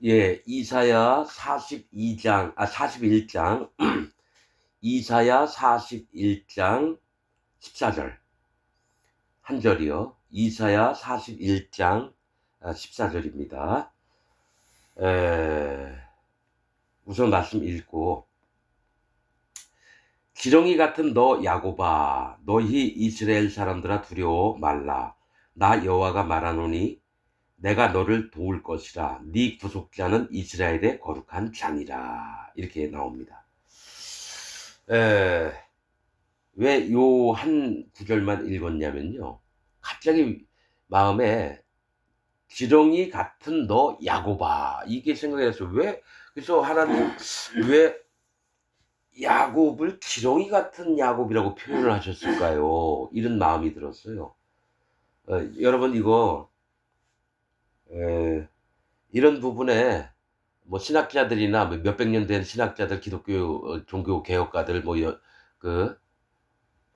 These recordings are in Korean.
예, 이사야 42장, 41장, 이사야 41장 14절, 한 절이요. 이사야 41장 14절입니다. 우선 말씀 읽고, 지렁이 같은 너 야곱아, 너희 이스라엘 사람들아 두려워 말라. 나 여호와가 말하노니 내가 너를 도울 것이라. 네 구속자는 이스라엘의 거룩한 장이라. 이렇게 나옵니다. 왜 요 한 구절만 읽었냐면요. 갑자기 마음에 지렁이 같은 너 야곱아 이게 생각이 났어요. 그래서 하나님 왜 야곱을 지렁이 같은 야곱이라고 표현을 하셨을까요? 이런 마음이 들었어요. 여러분 이거 이런 부분에 뭐 신학자들이나 뭐 몇백 년 된 신학자들, 기독교 종교 개혁가들 그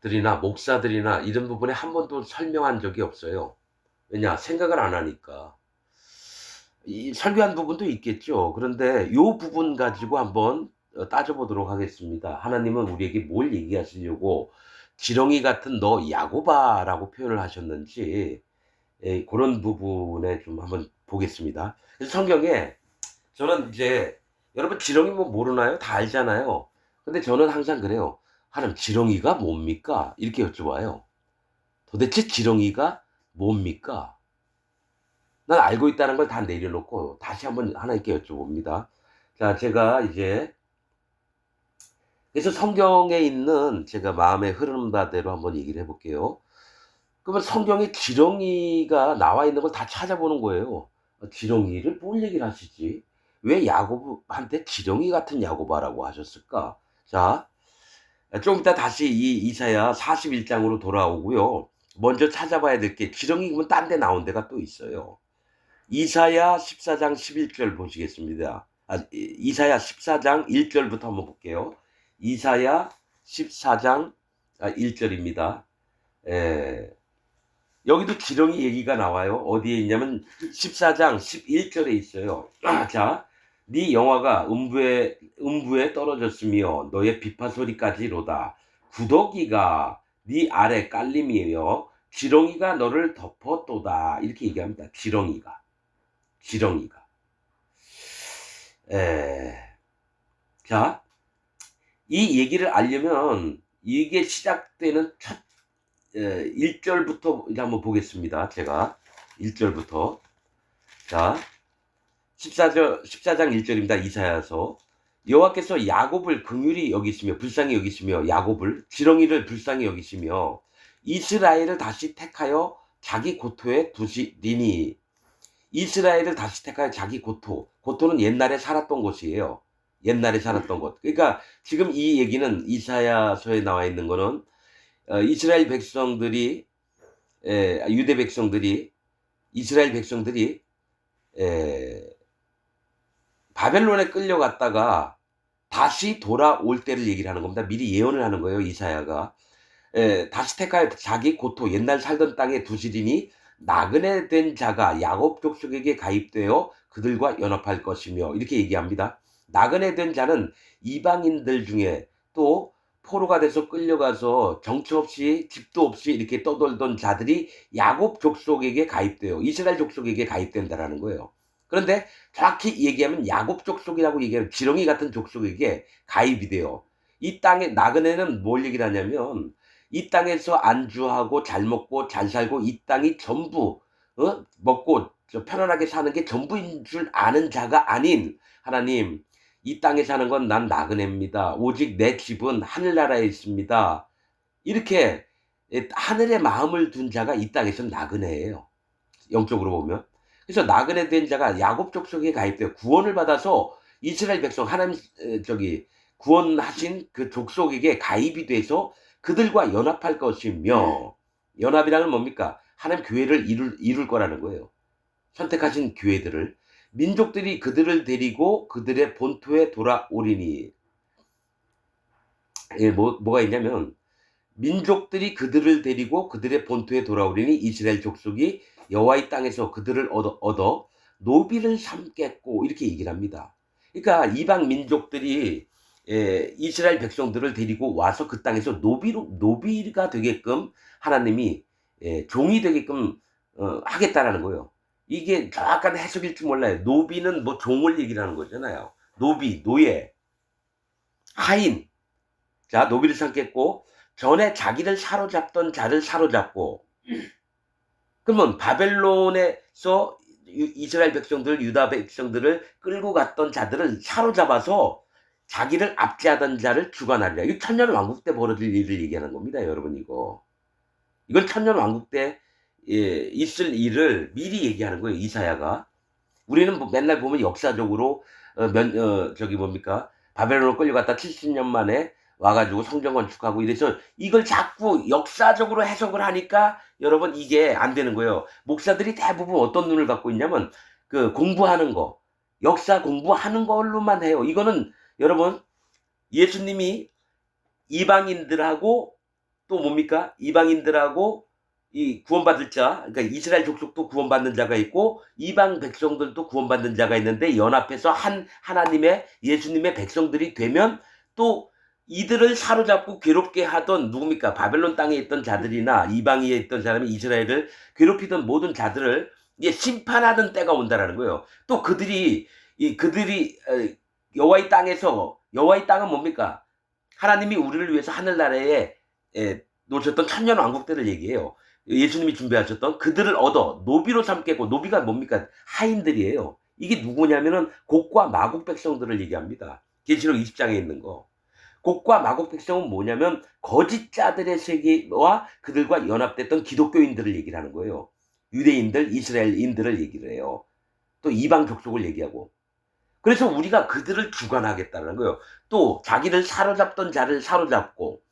들이나 목사들이나 이런 부분에 한 번도 설명한 적이 없어요. 왜냐? 생각을 안 하니까. 이 설교한 부분도 있겠죠. 그런데 요 부분 가지고 한번 따져보도록 하겠습니다. 하나님은 우리에게 뭘 얘기하시려고 지렁이 같은 너 야곱아라고 표현을 하셨는지 그런 부분에 좀 한번 보겠습니다. 그래서 성경에 저는 이제 여러분 지렁이 뭐 모르나요? 다 알잖아요. 근데 저는 항상 그래요. 하나님 지렁이가 뭡니까? 이렇게 여쭤봐요. 도대체 지렁이가 뭡니까? 난 알고 있다는 걸 다 내려놓고 다시 한번 하나님께 여쭤봅니다. 자, 제가 이제 그래서 성경에 있는 제가 마음의 흐르는 바대로 한번 얘기를 해볼게요. 그러면 성경에 지렁이가 나와 있는 걸 다 찾아보는 거예요. 지렁이를 뭘 얘기를 하시지? 왜 야곱한테 지렁이 같은 야곱아라고 하셨을까? 자, 좀 이따 다시 이 이사야 41장으로 돌아오고요. 먼저 찾아봐야 될 게 지렁이면 딴 데 나온 데가 또 있어요. 이사야 14장 11절 보시겠습니다. 이사야 14장 1절부터 한번 볼게요. 이사야 14장 1절입니다. 여기도 지렁이 얘기가 나와요. 어디에 있냐면 14장 11절에 있어요. 자, 네 영화가 음부에 떨어졌으며 너의 비파 소리까지로다. 구더기가 네 아래 깔림이며 지렁이가 너를 덮었도다. 이렇게 얘기합니다. 지렁이가. 에, 자, 이 얘기를 알려면 이게 시작되는 첫 1절부터 이제 한번 보겠습니다. 제가 1절부터. 자, 14장 1절입니다. 이사야서. 여호와께서 야곱을 긍휼히 여기시며 불쌍히 여기시며 야곱을 지렁이를 불쌍히 여기시며 이스라엘을 다시 택하여 자기 고토에 두시리니. 이스라엘을 다시 택하여 자기 고토는 옛날에 살았던 곳이에요. 옛날에 살았던 곳. 그러니까 지금 이 얘기는 이사야서에 나와 있는 거는 이스라엘 백성들이 유대 백성들이 이스라엘 백성들이 바벨론에 끌려갔다가 다시 돌아올 때를 얘기를 하는 겁니다. 미리 예언을 하는 거예요. 이사야가. 다시 택하여 자기 고토 옛날 살던 땅에 두시리니 나그네 된 자가 야곱 족속에게 가입되어 그들과 연합할 것이며 이렇게 얘기합니다. 나그네 된 자는 이방인들 중에 또 포로가 돼서 끌려가서 정처 없이 집도 없이 이렇게 떠돌던 자들이 야곱 족속에게 가입돼요. 이스라엘 족속에게 가입된다라는 거예요. 그런데 정확히 얘기하면 야곱 족속이라고 얘기하면 지렁이 같은 족속에게 가입이 돼요. 이 땅에 나그네는 뭘 얘기를 하냐면 이 땅에서 안주하고 잘 먹고 잘 살고 이 땅이 전부 먹고 편안하게 사는 게 전부인 줄 아는 자가 아닌 하나님, 이 땅에 사는 건 난 나그네입니다. 오직 내 집은 하늘나라에 있습니다. 이렇게 하늘의 마음을 둔 자가 이 땅에서 나그네예요. 영적으로 보면. 그래서 나그네 된 자가 야곱 족속에 가입되어 구원을 받아서 이스라엘 백성 하나님 구원하신 그 족속에게 가입이 돼서 그들과 연합할 것이며, 연합이라는 뭡니까? 하나님 교회를 이룰 거라는 거예요. 선택하신 교회들을. 민족들이 그들을 데리고 그들의 본토에 돌아오리니. 뭐가 있냐면 민족들이 그들을 데리고 그들의 본토에 돌아오리니 이스라엘 족속이 여호와의 땅에서 그들을 얻어 노비를 삼겠고 이렇게 얘기를 합니다. 그러니까 이방 민족들이 이스라엘 백성들을 데리고 와서 그 땅에서 노비가 되게끔 하나님이 종이 되게끔 하겠다라는 거예요. 이게 정확한 해석일 줄 몰라요. 노비는 뭐 종을 얘기를 하는 거잖아요. 노비, 노예, 하인. 자, 노비를 삼겠고 전에 자기를 사로잡던 자를 사로잡고, 그러면 바벨론에서 이스라엘 백성들, 유다 백성들을 끌고 갔던 자들을 사로잡아서 자기를 압제하던 자를 주관하리라. 이거 천년 왕국 때 벌어질 일을 얘기하는 겁니다, 여러분. 이건 천년 왕국 때 있을 일을 미리 얘기하는 거예요, 이사야가. 우리는 뭐 맨날 보면 역사적으로 저기 뭡니까, 바벨론으로 끌려갔다 70년 만에 와가지고 성전 건축하고 이래서 이걸 자꾸 역사적으로 해석을 하니까 여러분 이게 안 되는 거예요. 목사들이 대부분 어떤 눈을 갖고 있냐면 그 공부하는 거, 역사 공부하는 걸로만 해요. 이거는 여러분, 예수님이 이방인들하고 또 뭡니까? 이방인들하고 이 구원받을 자, 그러니까 이스라엘 족속도 구원받는 자가 있고 이방 백성들도 구원받는 자가 있는데 연합해서 하나님의 예수님의 백성들이 되면 또 이들을 사로잡고 괴롭게 하던 누굽니까? 바벨론 땅에 있던 자들이나 이방에 있던 사람이 이스라엘을 괴롭히던 모든 자들을 이제 심판하는 때가 온다라는 거예요. 또 그들이 여호와의 땅은 뭡니까? 하나님이 우리를 위해서 하늘나라에 놓으셨던 천년 왕국 때를 얘기해요. 예수님이 준비하셨던 그들을 얻어 노비로 삼겠고, 노비가 뭡니까? 하인들이에요. 이게 누구냐면은 곡과 마곡 백성들을 얘기합니다. 계시록 20장에 있는 거. 곡과 마곡 백성은 뭐냐면 거짓 자들의 세계와 그들과 연합됐던 기독교인들을 얘기를 하는 거예요. 유대인들, 이스라엘인들을 얘기를 해요. 또 이방 족속을 얘기하고. 그래서 우리가 그들을 주관하겠다는 거예요. 또 자기를 사로잡던 자를 사로잡고,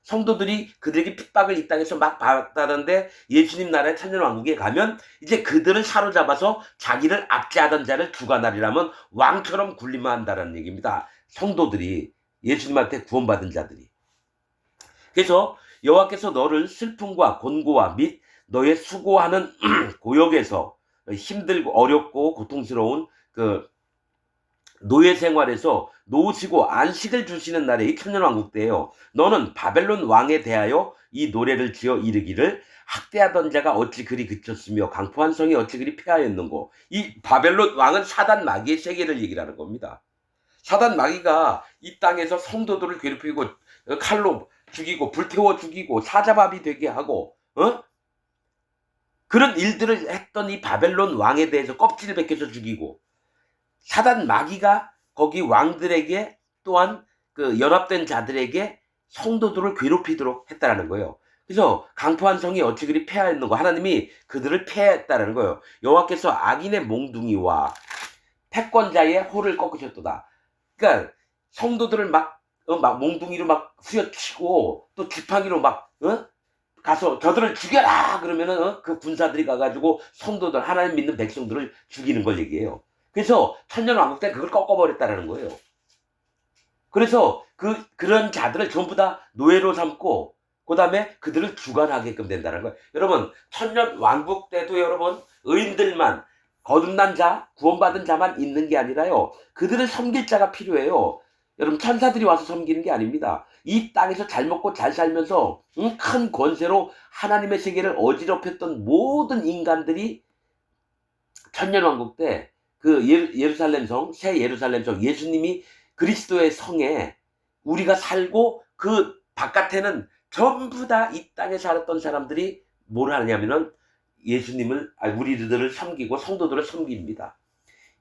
성도들이 그들에게 핍박을 이 땅에서 막 받았다는데 예수님 나라의 천년왕국에 가면 이제 그들을 사로잡아서 자기를 압제하던 자를 주관하리라면 왕처럼 군림한다는 얘기입니다. 성도들이, 예수님한테 구원받은 자들이. 그래서 여호와께서 너를 슬픔과 곤고와 및 너의 수고하는 고역에서, 힘들고 어렵고 고통스러운 그 노예 생활에서 놓으시고 안식을 주시는 날에 이 천년왕국 때예요. 너는 바벨론 왕에 대하여 이 노래를 지어 이르기를 학대하던 자가 어찌 그리 그쳤으며 강포한 성이 어찌 그리 폐하였는고. 이 바벨론 왕은 사단 마귀의 세계를 얘기를 하는 겁니다. 사단 마귀가 이 땅에서 성도들을 괴롭히고 칼로 죽이고 불태워 죽이고 사자밥이 되게 하고 그런 일들을 했던 이 바벨론 왕에 대해서 껍질을 벗겨서 죽이고, 사단 마귀가 거기 왕들에게 또한 그 연합된 자들에게 성도들을 괴롭히도록 했다라는 거예요. 그래서 강포한 성이 어찌 그리 폐하였는 거, 하나님이 그들을 폐했다라는 거예요. 여호와께서 악인의 몽둥이와 패권자의 홀을 꺾으셨도다. 그러니까 성도들을 막 몽둥이로 막 후려치고 또 지팡이로 막 가서 저들을 죽여라 그러면은 그 군사들이 가가지고 성도들, 하나님 믿는 백성들을 죽이는 걸 얘기해요. 그래서 천년왕국 때 그걸 꺾어버렸다라는 거예요. 그래서 그런 자들을 전부 다 노예로 삼고 그 다음에 그들을 주관하게끔 된다는 거예요. 여러분, 천년왕국 때도 여러분 의인들만, 거듭난 자, 구원받은 자만 있는 게 아니라요, 그들을 섬길 자가 필요해요. 여러분, 천사들이 와서 섬기는 게 아닙니다. 이 땅에서 잘 먹고 잘 살면서 큰 권세로 하나님의 세계를 어지럽혔던 모든 인간들이 천년왕국 때 그 예루살렘 성, 새 예루살렘 성, 예수님이 그리스도의 성에 우리가 살고 그 바깥에는 전부 다 이 땅에 살았던 사람들이 뭘 하냐면은 우리들을 섬기고 성도들을 섬깁니다.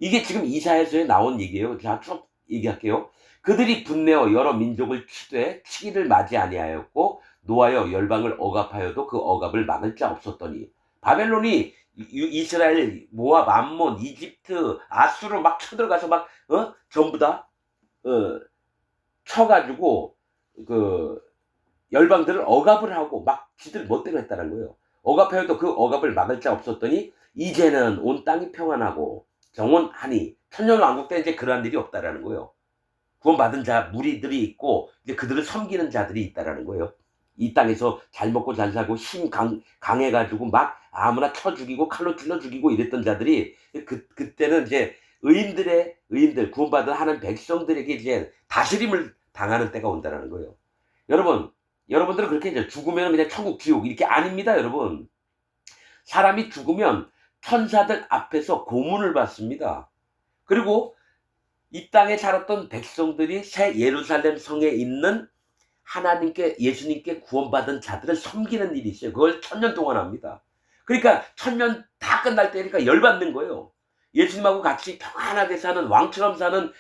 이게 지금 이사야서에 나온 얘기예요. 자, 쭉 얘기할게요. 그들이 분내어 여러 민족을 치되 치기를 맞이 아니하였고 노하여 열방을 억압하여도 그 억압을 막을 자 없었더니. 바벨론이 이스라엘, 모압, 암몬, 이집트, 아수르 막 쳐들어가서 막 전부 다 쳐가지고 그 열방들을 억압을 하고 막 지들 멋대로 했다는 거예요. 억압하여도 그 억압을 막을 자 없었더니 이제는 온 땅이 평안하고 정원하니. 천년왕국 때 이제 그러한 일이 없다라는 거예요. 구원받은 자 무리들이 있고 이제 그들을 섬기는 자들이 있다라는 거예요. 이 땅에서 잘 먹고 잘 살고 강해가지고 막 아무나 쳐 죽이고 칼로 찔러 죽이고 이랬던 자들이 그때는 이제 의인들 구원받은 하나님 백성들에게 이제 다스림을 당하는 때가 온다라는 거예요. 여러분들은 그렇게 이제 죽으면 그냥 천국 지옥 이렇게 아닙니다, 여러분. 사람이 죽으면 천사들 앞에서 고문을 받습니다. 그리고 이 땅에 살았던 백성들이 새 예루살렘 성에 있는 하나님께 예수님께 구원받은 자들을 섬기는 일이 있어요. 그걸 1000년 동안 합니다. 그러니까 1000년 다 끝날 때니까 열받는 거예요. 예수님하고 같이 평안하게 사는 왕처럼 사는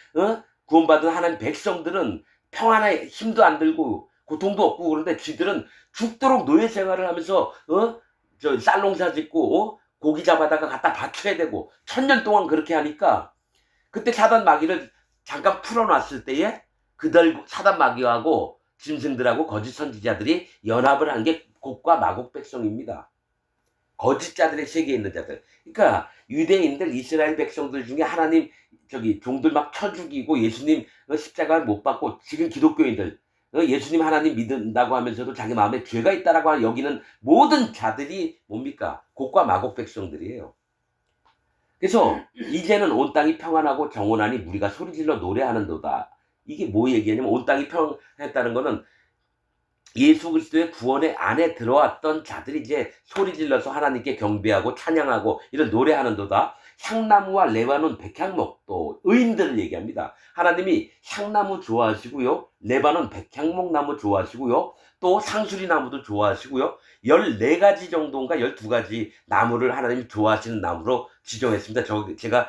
구원받은 하나님 백성들은 평안에 힘도 안 들고 고통도 없고 그런데 쥐들은 죽도록 노예 생활을 하면서 저 쌀농사 짓고 고기 잡아다가 갖다 바쳐야 되고 1000년 동안 그렇게 하니까 그때 사단 마귀를 잠깐 풀어놨을 때에 그들 사단 마귀하고 짐승들하고 거짓 선지자들이 연합을 한 게 곡과 마곡 백성입니다. 거짓 자들의 세계에 있는 자들. 그러니까 유대인들 이스라엘 백성들 중에 하나님 종들 막 쳐 죽이고 예수님 십자가를 못 받고 지금 기독교인들 예수님 하나님 믿는다고 하면서도 자기 마음에 죄가 있다라고 여기는 모든 자들이 뭡니까? 곡과 마곡 백성들이에요. 그래서 이제는 온 땅이 평안하고 정온하니 우리가 소리질러 노래하는도다. 이게 뭐 얘기냐면 온 땅이 평안했다는 거는 예수 그리스도의 구원의 안에 들어왔던 자들이 이제 소리질러서 하나님께 경배하고 찬양하고 이런 노래하는도다. 향나무와 레바논 백향목도 의인들을 얘기합니다. 하나님이 향나무 좋아하시고요. 레바논 백향목 나무 좋아하시고요. 또 상수리 나무도 좋아하시고요. 14가지 정도인가 12가지 나무를 하나님이 좋아하시는 나무로 지정했습니다. 제가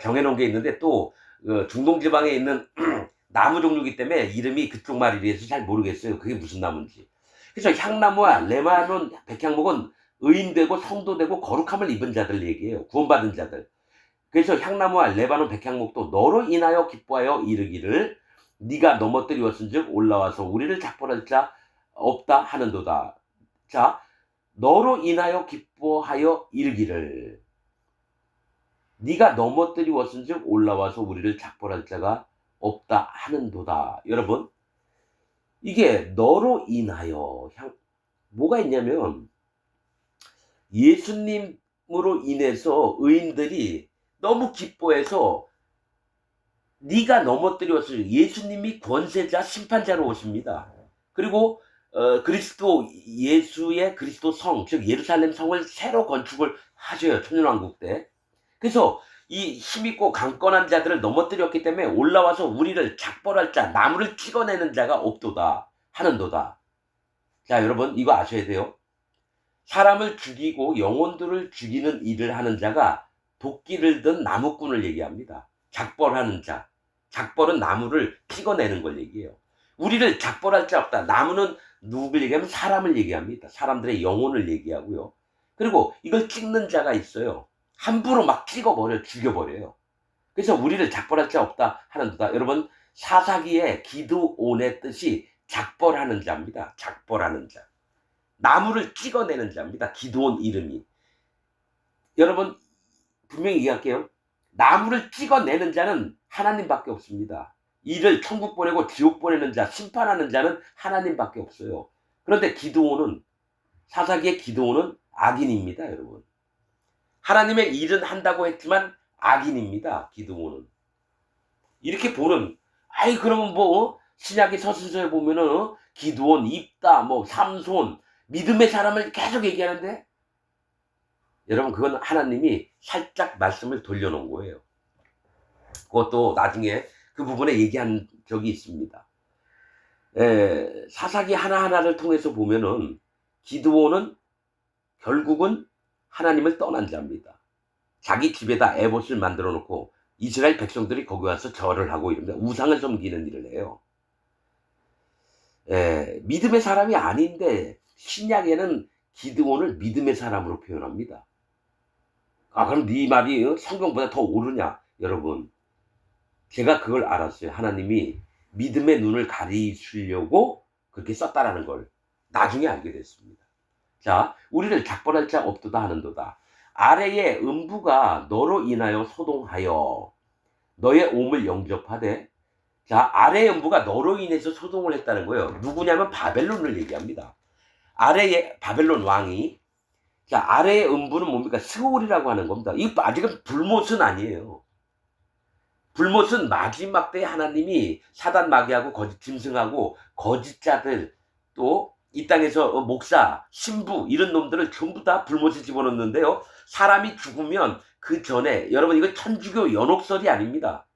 정해놓은 게 있는데 또 중동 지방에 있는 나무 종류이기 때문에 이름이 그쪽 말이라서 잘 모르겠어요. 그게 무슨 나무인지. 그래서 향나무와 레바논 백향목은 의인되고 성도되고 거룩함을 입은 자들 얘기해요. 구원받은 자들. 그래서 향나무와 레바논 백향목도 너로 인하여 기뻐하여 이르기를 네가 넘어뜨리었은즉 올라와서 우리를 작벌할 자 없다 하는도다. 자, 너로 인하여 기뻐하여 이르기를 네가 넘어뜨리었은즉 올라와서 우리를 작벌할 자가 없다 하는도다. 여러분, 이게 너로 인하여 뭐가 있냐면 예수님으로 인해서 의인들이 너무 기뻐해서 네가 넘어뜨렸을 예수님이 권세자 심판자로 오십니다. 그리고 그리스도 예수의 그리스도 성, 즉 예루살렘 성을 새로 건축을 하셔요. 천년왕국 때. 그래서 이 힘있고 강건한 자들을 넘어뜨렸기 때문에 올라와서 우리를 작벌할 자, 나무를 찍어내는 자가 없도다 하는도다. 자, 여러분 이거 아셔야 돼요. 사람을 죽이고 영혼들을 죽이는 일을 하는 자가 도끼를 든 나무꾼을 얘기합니다. 작벌하는 자. 작벌은 나무를 찍어내는 걸 얘기해요. 우리를 작벌할 자 없다. 나무는 누구를 얘기하면 사람을 얘기합니다. 사람들의 영혼을 얘기하고요. 그리고 이걸 찍는 자가 있어요. 함부로 막 찍어버려, 죽여버려요. 그래서 우리를 작벌할 자 없다 하는도다. 여러분, 사사기의 기드온의 뜻이 작벌하는 자입니다. 작벌하는 자. 나무를 찍어내는 자입니다. 기드온 이름이. 여러분, 분명히 얘기할게요. 나무를 찍어내는 자는 하나님밖에 없습니다. 이를 천국 보내고 지옥 보내는 자, 심판하는 자는 하나님밖에 없어요. 그런데 기드온은, 사사기의 기드온은 악인입니다, 여러분. 하나님의 일은 한다고 했지만 악인입니다. 기드온은. 이렇게 보는 그러면 신약의 서신서에 보면은 기드온, 입다, 삼손 믿음의 사람을 계속 얘기하는데 여러분 그건 하나님이 살짝 말씀을 돌려놓은 거예요. 그것도 나중에 그 부분에 얘기한 적이 있습니다. 사사기 하나하나를 통해서 보면은 기드온은 결국은 하나님을 떠난 자입니다. 자기 집에다 에봇을 만들어 놓고 이스라엘 백성들이 거기 와서 절을 하고 이럽니다. 우상을 섬기는 일을 해요. 믿음의 사람이 아닌데 신약에는 기드온을 믿음의 사람으로 표현합니다. 그럼 네 말이 성경보다 더 옳으냐? 여러분, 제가 그걸 알았어요. 하나님이 믿음의 눈을 가리시려고 그렇게 썼다라는 걸 나중에 알게 됐습니다. 자, 우리를 작벌할 자 없도다 하는도다. 아래의 음부가 너로 인하여 소동하여 너의 옴을 영접하되, 자, 아래의 음부가 너로 인해서 소동을 했다는 거예요. 누구냐면 바벨론을 얘기합니다. 아래에 바벨론 왕이, 자, 아래의 음부는 뭡니까? 스올이라고 하는 겁니다. 이거 아직은 불못은 아니에요. 불못은 마지막 때에 하나님이 사단 마귀하고 거짓 짐승하고 거짓자들, 또 이 땅에서 목사, 신부 이런 놈들을 전부 다 불못에 집어넣는데요. 사람이 죽으면 그 전에, 여러분 이거 천주교 연옥설이 아닙니다.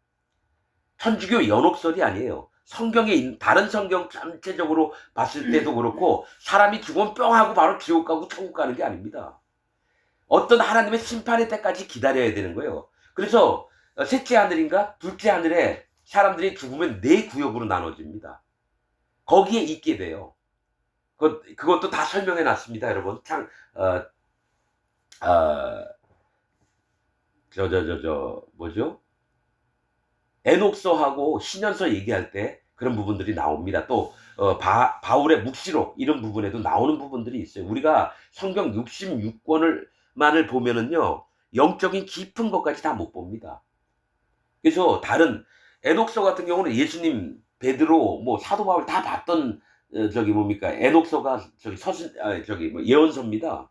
천주교 연옥설이 아니에요. 성경에 다른 성경 전체적으로 봤을 때도 그렇고 사람이 죽으면 뿅 하고 바로 지옥 가고 천국 가는 게 아닙니다. 어떤 하나님의 심판의 때까지 기다려야 되는 거예요. 그래서 셋째 하늘인가 둘째 하늘에 사람들이 죽으면 4구역으로 나눠집니다. 거기에 있게 돼요. 그것도 다 설명해 놨습니다, 여러분. 뭐죠? 에녹서하고 신현서 얘기할 때 그런 부분들이 나옵니다. 또 바울의 묵시록 이런 부분에도 나오는 부분들이 있어요. 우리가 성경 66권을 보면은요, 영적인 깊은 것까지 다 못 봅니다. 그래서 다른 에녹서 같은 경우는 예수님, 베드로, 뭐 사도 바울 다 봤던 에녹서가 예언서입니다.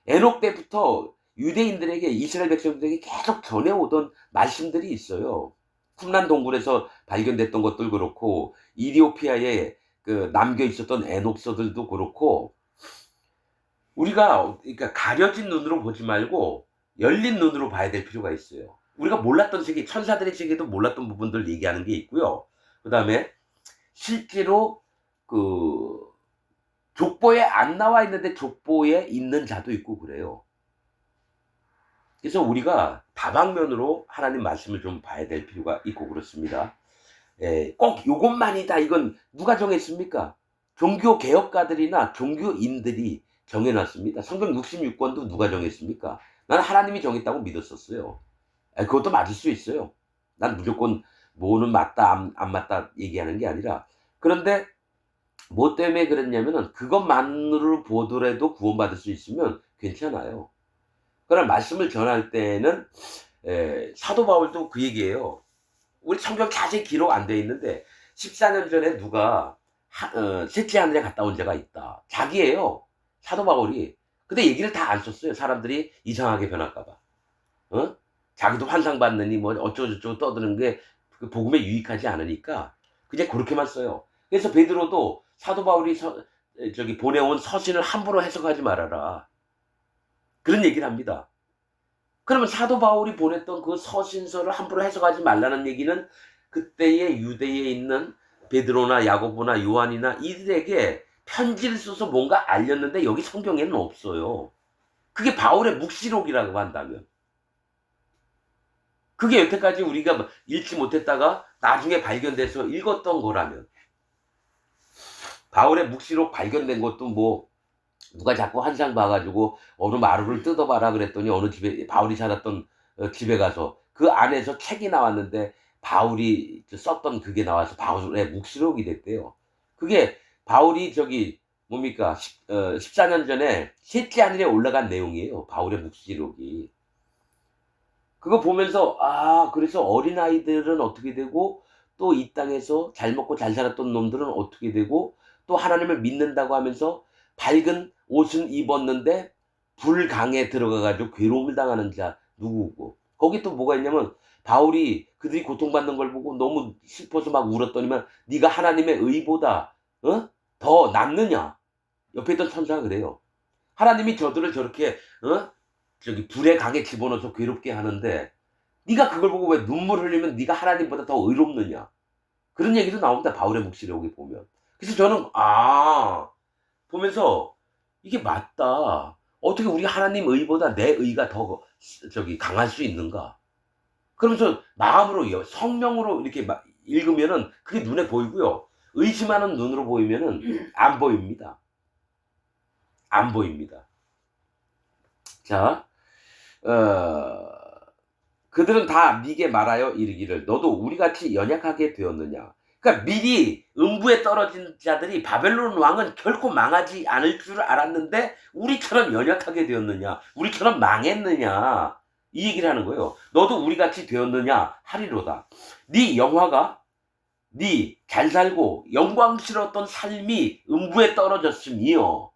에녹 때부터 유대인들에게, 이스라엘 백성들에게 계속 전해오던 말씀들이 있어요. 쿰란 동굴에서 발견됐던 것들 그렇고, 이디오피아에 남겨 있었던 에녹서들도 그렇고, 우리가 그러니까 가려진 눈으로 보지 말고 열린 눈으로 봐야 될 필요가 있어요. 우리가 몰랐던 세계, 천사들의 세계도 몰랐던 부분들 얘기하는 게 있고요. 그 다음에 실제로 족보에 안 나와 있는데 족보에 있는 자도 있고 그래요. 그래서 우리가 다방면으로 하나님 말씀을 좀 봐야 될 필요가 있고 그렇습니다. 꼭 요것만이다 이건 누가 정했습니까? 종교 개혁가들이나 종교인들이 정해놨습니다. 성경 66권도 누가 정했습니까? 난 하나님이 정했다고 믿었었어요. 그것도 맞을 수 있어요. 난 무조건 뭐는 맞다 안 맞다 얘기하는 게 아니라, 그런데 뭐 때문에 그랬냐면은 그것만으로 보더라도 구원받을 수 있으면 괜찮아요. 그러나 말씀을 전할 때는 사도 바울도 그 얘기예요. 우리 성경 자세히 기록 안 돼 있는데 14년 전에 누가 셋째 하늘에 갔다 온 자가 있다. 자기예요. 사도 바울이. 근데 얘기를 다 안 썼어요. 사람들이 이상하게 변할까 봐. 자기도 환상 받느니 뭐 어쩌고저쩌고 떠드는 게 그 복음에 유익하지 않으니까 그냥 그렇게만 써요. 그래서 베드로도 사도 바울이 보내온 서신을 함부로 해석하지 말아라, 그런 얘기를 합니다. 그러면 사도 바울이 보냈던 그 서신서를 함부로 해석하지 말라는 얘기는 그때의 유대에 있는 베드로나 야고보나 요한이나 이들에게 편지를 써서 뭔가 알렸는데 여기 성경에는 없어요. 그게 바울의 묵시록이라고 한다면, 그게 여태까지 우리가 읽지 못했다가 나중에 발견돼서 읽었던 거라면, 바울의 묵시록 발견된 것도 뭐 누가 자꾸 환상 봐가지고 어느 마루를 뜯어봐라 그랬더니 어느 집에, 바울이 살았던 집에 가서 그 안에서 책이 나왔는데 바울이 썼던 그게 나와서 바울의 묵시록이 됐대요. 그게 바울이 14년 전에 셋째 하늘에 올라간 내용이에요. 바울의 묵시록이. 그거 보면서 그래서 어린아이들은 어떻게 되고, 또 이 땅에서 잘 먹고 잘 살았던 놈들은 어떻게 되고, 또 하나님을 믿는다고 하면서 밝은 옷은 입었는데 불강에 들어가가지고 괴로움을 당하는 자 누구고, 거기 또 뭐가 있냐면 바울이 그들이 고통받는 걸 보고 너무 슬퍼서 막 울었더니만 네가 하나님의 의보다 더 낫느냐, 옆에 있던 천사가 그래요. 하나님이 저들을 저렇게 불의 강에 집어넣어서 괴롭게 하는데 네가 그걸 보고 왜 눈물 흘리면 네가 하나님보다 더 의롭느냐, 그런 얘기도 나옵니다. 바울의 묵시록에 보면. 그래서 저는 보면서 이게 맞다. 어떻게 우리 하나님 의보다 내 의가 더 강할 수 있는가? 그러면서 마음으로, 성령으로 이렇게 읽으면은 그게 눈에 보이고요. 의심하는 눈으로 보이면은 안 보입니다. 안 보입니다. 자, 그들은 다 네게 말하여 이르기를 너도 우리같이 연약하게 되었느냐. 그러니까 미리 음부에 떨어진 자들이 바벨론 왕은 결코 망하지 않을 줄 알았는데 우리처럼 연약하게 되었느냐, 우리처럼 망했느냐, 이 얘기를 하는 거예요. 너도 우리같이 되었느냐 하리로다. 네 영화가, 네 잘 살고 영광스러웠던 삶이 음부에 떨어졌음이요.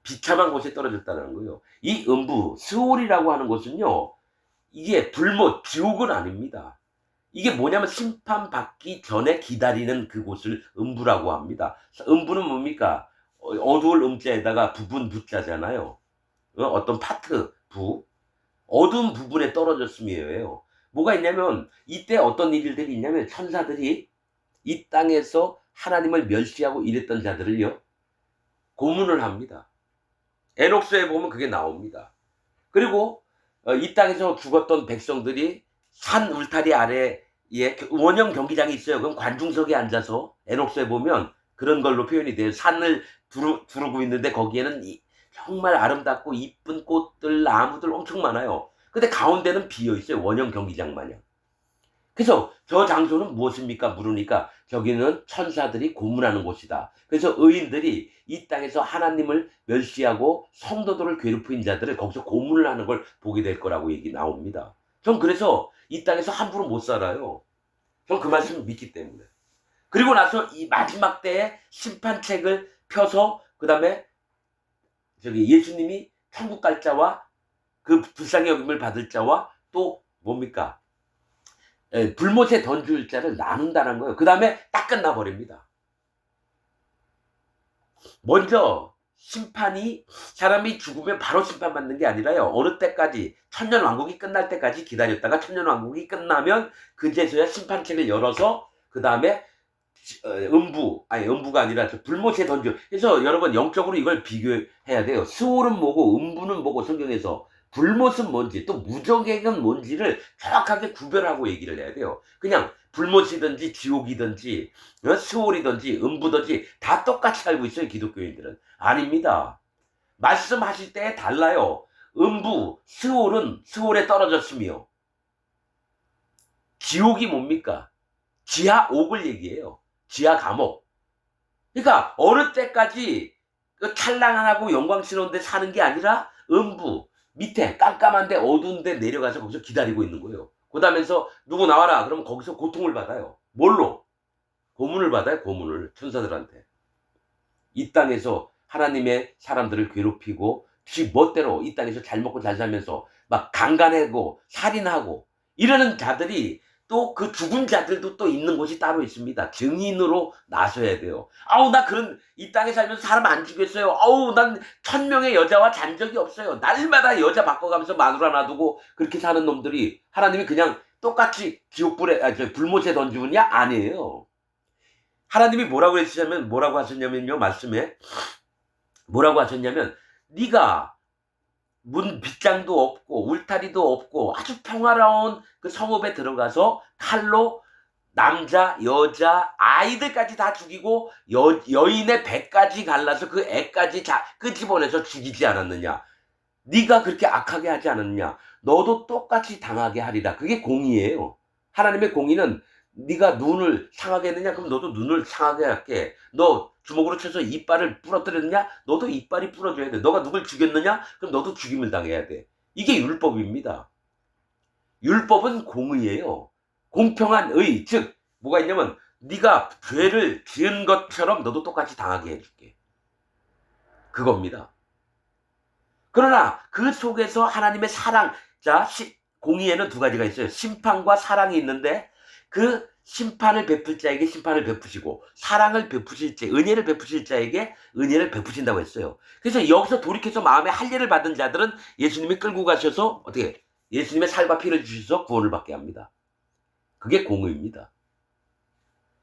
비참한 곳에 떨어졌다는 거예요. 이 음부, 스올이라고 하는 것은요, 이게 불못, 지옥은 아닙니다. 이게 뭐냐면 심판받기 전에 기다리는 그곳을 음부라고 합니다. 음부는 뭡니까? 어두울 음자에다가 부분 부자잖아요. 어떤 파트, 어두운 부분에 떨어졌음이에요. 뭐가 있냐면 이때 어떤 일들이 있냐면 천사들이 이 땅에서 하나님을 멸시하고 이랬던 자들을요, 고문을 합니다. 에녹스에 보면 그게 나옵니다. 그리고 이 땅에서 죽었던 백성들이 산 울타리 아래에 원형 경기장이 있어요. 그럼 관중석에 앉아서 에녹스에 보면 그런 걸로 표현이 돼요. 산을 두르고 있는데 거기에는 정말 아름답고 이쁜 꽃들, 나무들 엄청 많아요. 근데 가운데는 비어 있어요. 원형 경기장 마냥. 그래서 저 장소는 무엇입니까? 물으니까 저기는 천사들이 고문하는 곳이다. 그래서 의인들이 이 땅에서 하나님을 멸시하고 성도들을 괴롭힌 자들을 거기서 고문을 하는 걸 보게 될 거라고 얘기 나옵니다. 전 그래서 이 땅에서 함부로 못 살아요. 전 그 말씀을 믿기 때문에. 그리고 나서 이 마지막 때에 심판책을 펴서 그 다음에 저기 예수님이 천국 갈 자와 그 불쌍히 여김을 받을 자와 또 뭡니까? 불못에 던질 자를 나눈다는 거예요. 그 다음에 딱 끝나버립니다. 먼저 심판이, 사람이 죽으면 바로 심판받는 게 아니라요, 어느 때까지, 천년왕국이 끝날 때까지 기다렸다가 천년왕국이 끝나면 그제서야 심판책을 열어서 그 다음에 음부가 아니라 불못에 던져. 그래서 여러분 영적으로 이걸 비교해야 돼요. 스올은 뭐고 음부는 뭐고, 성경에서 불못은 뭔지 또 무저객은 뭔지를 정확하게 구별하고 얘기를 해야 돼요. 그냥 불못이든지 지옥이든지 스올이든지 음부든지 다 똑같이 알고 있어요, 기독교인들은. 아닙니다. 말씀하실 때 달라요. 음부, 스올은 스올에 떨어졌으며, 지옥이 뭡니까? 지하 옥을 얘기해요. 지하 감옥. 그러니까 어느 때까지 찬란하고 영광스러운 데 사는 게 아니라 음부, 밑에 깜깜한데 어두운데 내려가서 거기서 기다리고 있는 거예요. 그러면서 누구 나와라 그러면 거기서 고통을 받아요. 뭘로? 고문을 받아요. 고문을, 천사들한테. 이 땅에서 하나님의 사람들을 괴롭히고 지 멋대로 이 땅에서 잘 먹고 잘 살면서 막 강간하고 살인하고 이러는 자들이, 또 그 죽은 자들도 또 있는 곳이 따로 있습니다. 증인으로 나서야 돼요. 아우, 나 그런, 이 땅에 살면서 사람 안 죽였어요. 아우, 난 1000명의 여자와 잔 적이 없어요. 날마다 여자 바꿔가면서 마누라 놔두고 그렇게 사는 놈들이 하나님이 그냥 똑같이 지옥불에, 불못에 던지느냐? 아니에요. 하나님이 뭐라고 하셨냐면요, 말씀에 뭐라고 하셨냐면, 네가 문 빗장도 없고 울타리도 없고 아주 평화로운 그 성읍에 들어가서 칼로 남자, 여자, 아이들까지 다 죽이고 여인의 배까지 갈라서 그 애까지 끄집어내서 죽이지 않았느냐? 네가 그렇게 악하게 하지 않았느냐? 너도 똑같이 당하게 하리라. 그게 공의예요. 하나님의 공의는, 네가 눈을 상하게 했느냐? 그럼 너도 눈을 상하게 할게. 너 주먹으로 쳐서 이빨을 부러뜨렸느냐? 너도 이빨이 부러져야 돼. 너가 누굴 죽였느냐? 그럼 너도 죽임을 당해야 돼. 이게 율법입니다. 율법은 공의예요. 공평한 의, 즉 뭐가 있냐면 네가 죄를 지은 것처럼 너도 똑같이 당하게 해줄게. 그겁니다. 그러나 그 속에서 하나님의 사랑, 공의에는 두 가지가 있어요. 심판과 사랑이 있는데, 그 심판을 베풀 자에게 심판을 베푸시고 사랑을 베푸실 자, 은혜를 베푸실 자에게 은혜를 베푸신다고 했어요. 그래서 여기서 돌이켜서 마음에 할례를 받은 자들은 예수님이 끌고 가셔서 어떻게, 예수님의 살과 피를 주셔서 구원을 받게 합니다. 그게 공의입니다.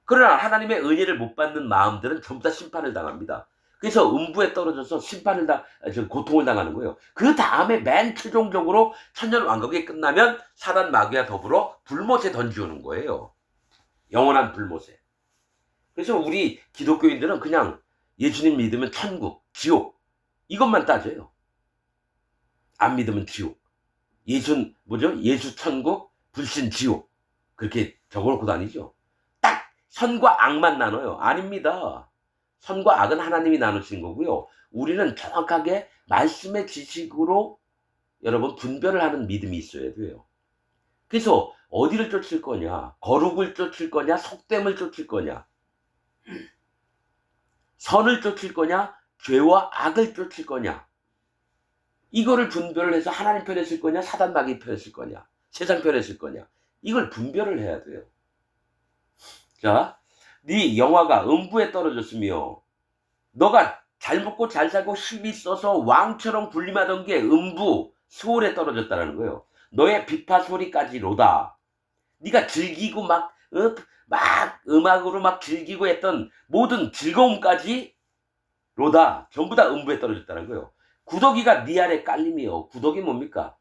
그러나 하나님의 은혜를 못 받는 마음들은 전부 다 심판을 당합니다. 그래서 음부에 떨어져서 고통을 당하는 거예요. 그 다음에 맨 최종적으로 천년왕국이 끝나면 사단 마귀와 더불어 불못에 던지오는 거예요. 영원한 불못에. 그래서 우리 기독교인들은 그냥 예수님 믿으면 천국, 지옥 이것만 따져요. 안 믿으면 지옥. 예수 천국, 불신 지옥. 그렇게 적어놓고 다니죠. 딱 선과 악만 나눠요. 아닙니다. 선과 악은 하나님이 나누신 거고요. 우리는 정확하게 말씀의 지식으로 여러분 분별을 하는 믿음이 있어야 돼요. 그래서 어디를 쫓을 거냐? 거룩을 쫓을 거냐? 속됨을 쫓을 거냐? 선을 쫓을 거냐? 죄와 악을 쫓을 거냐, 이거를 분별을 해서 하나님 편에 쓸 거냐, 사단 마귀 편에 쓸 거냐, 세상 편에 쓸 거냐, 이걸 분별을 해야 돼요. 자, 네 영화가 음부에 떨어졌으며 너가 잘 먹고 잘 살고 힘이 있어서 왕처럼 군림하던 게 음부 수월에 떨어졌다는 거예요. 너의 비파 소리까지로다. 네가 즐기고 막 음악으로 막 즐기고 했던 모든 즐거움까지 로다. 전부 다 음부에 떨어졌다는 거예요. 구더기가 네 아래 깔림이요. 구더기 뭡니까?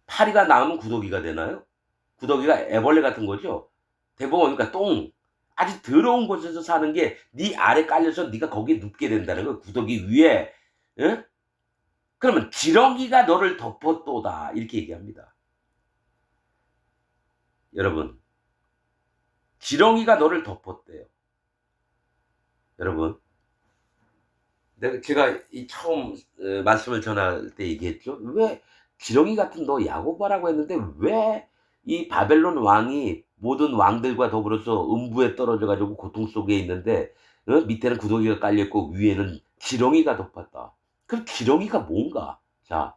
파리가 나오면 구더기가 되나요? 구더기가 애벌레 같은 거죠. 대부분 뭡니까? 똥. 아주 더러운 곳에서 사는 게 네 아래 깔려서 네가 거기에 눕게 된다는 거예요. 구더기 위에. 응? 그러면 지렁이가 너를 덮었도다. 이렇게 얘기합니다. 여러분, 지렁이가 너를 덮었대요. 여러분, 제가 이 처음 말씀을 전할 때 얘기했죠. 왜 지렁이 같은 너 야고바라고 했는데 왜 이 바벨론 왕이 모든 왕들과 더불어서 음부에 떨어져 가지고 고통 속에 있는데 밑에는 구더기가 깔려 있고 위에는 지렁이가 덮었다. 그럼 지렁이가 뭔가? 자,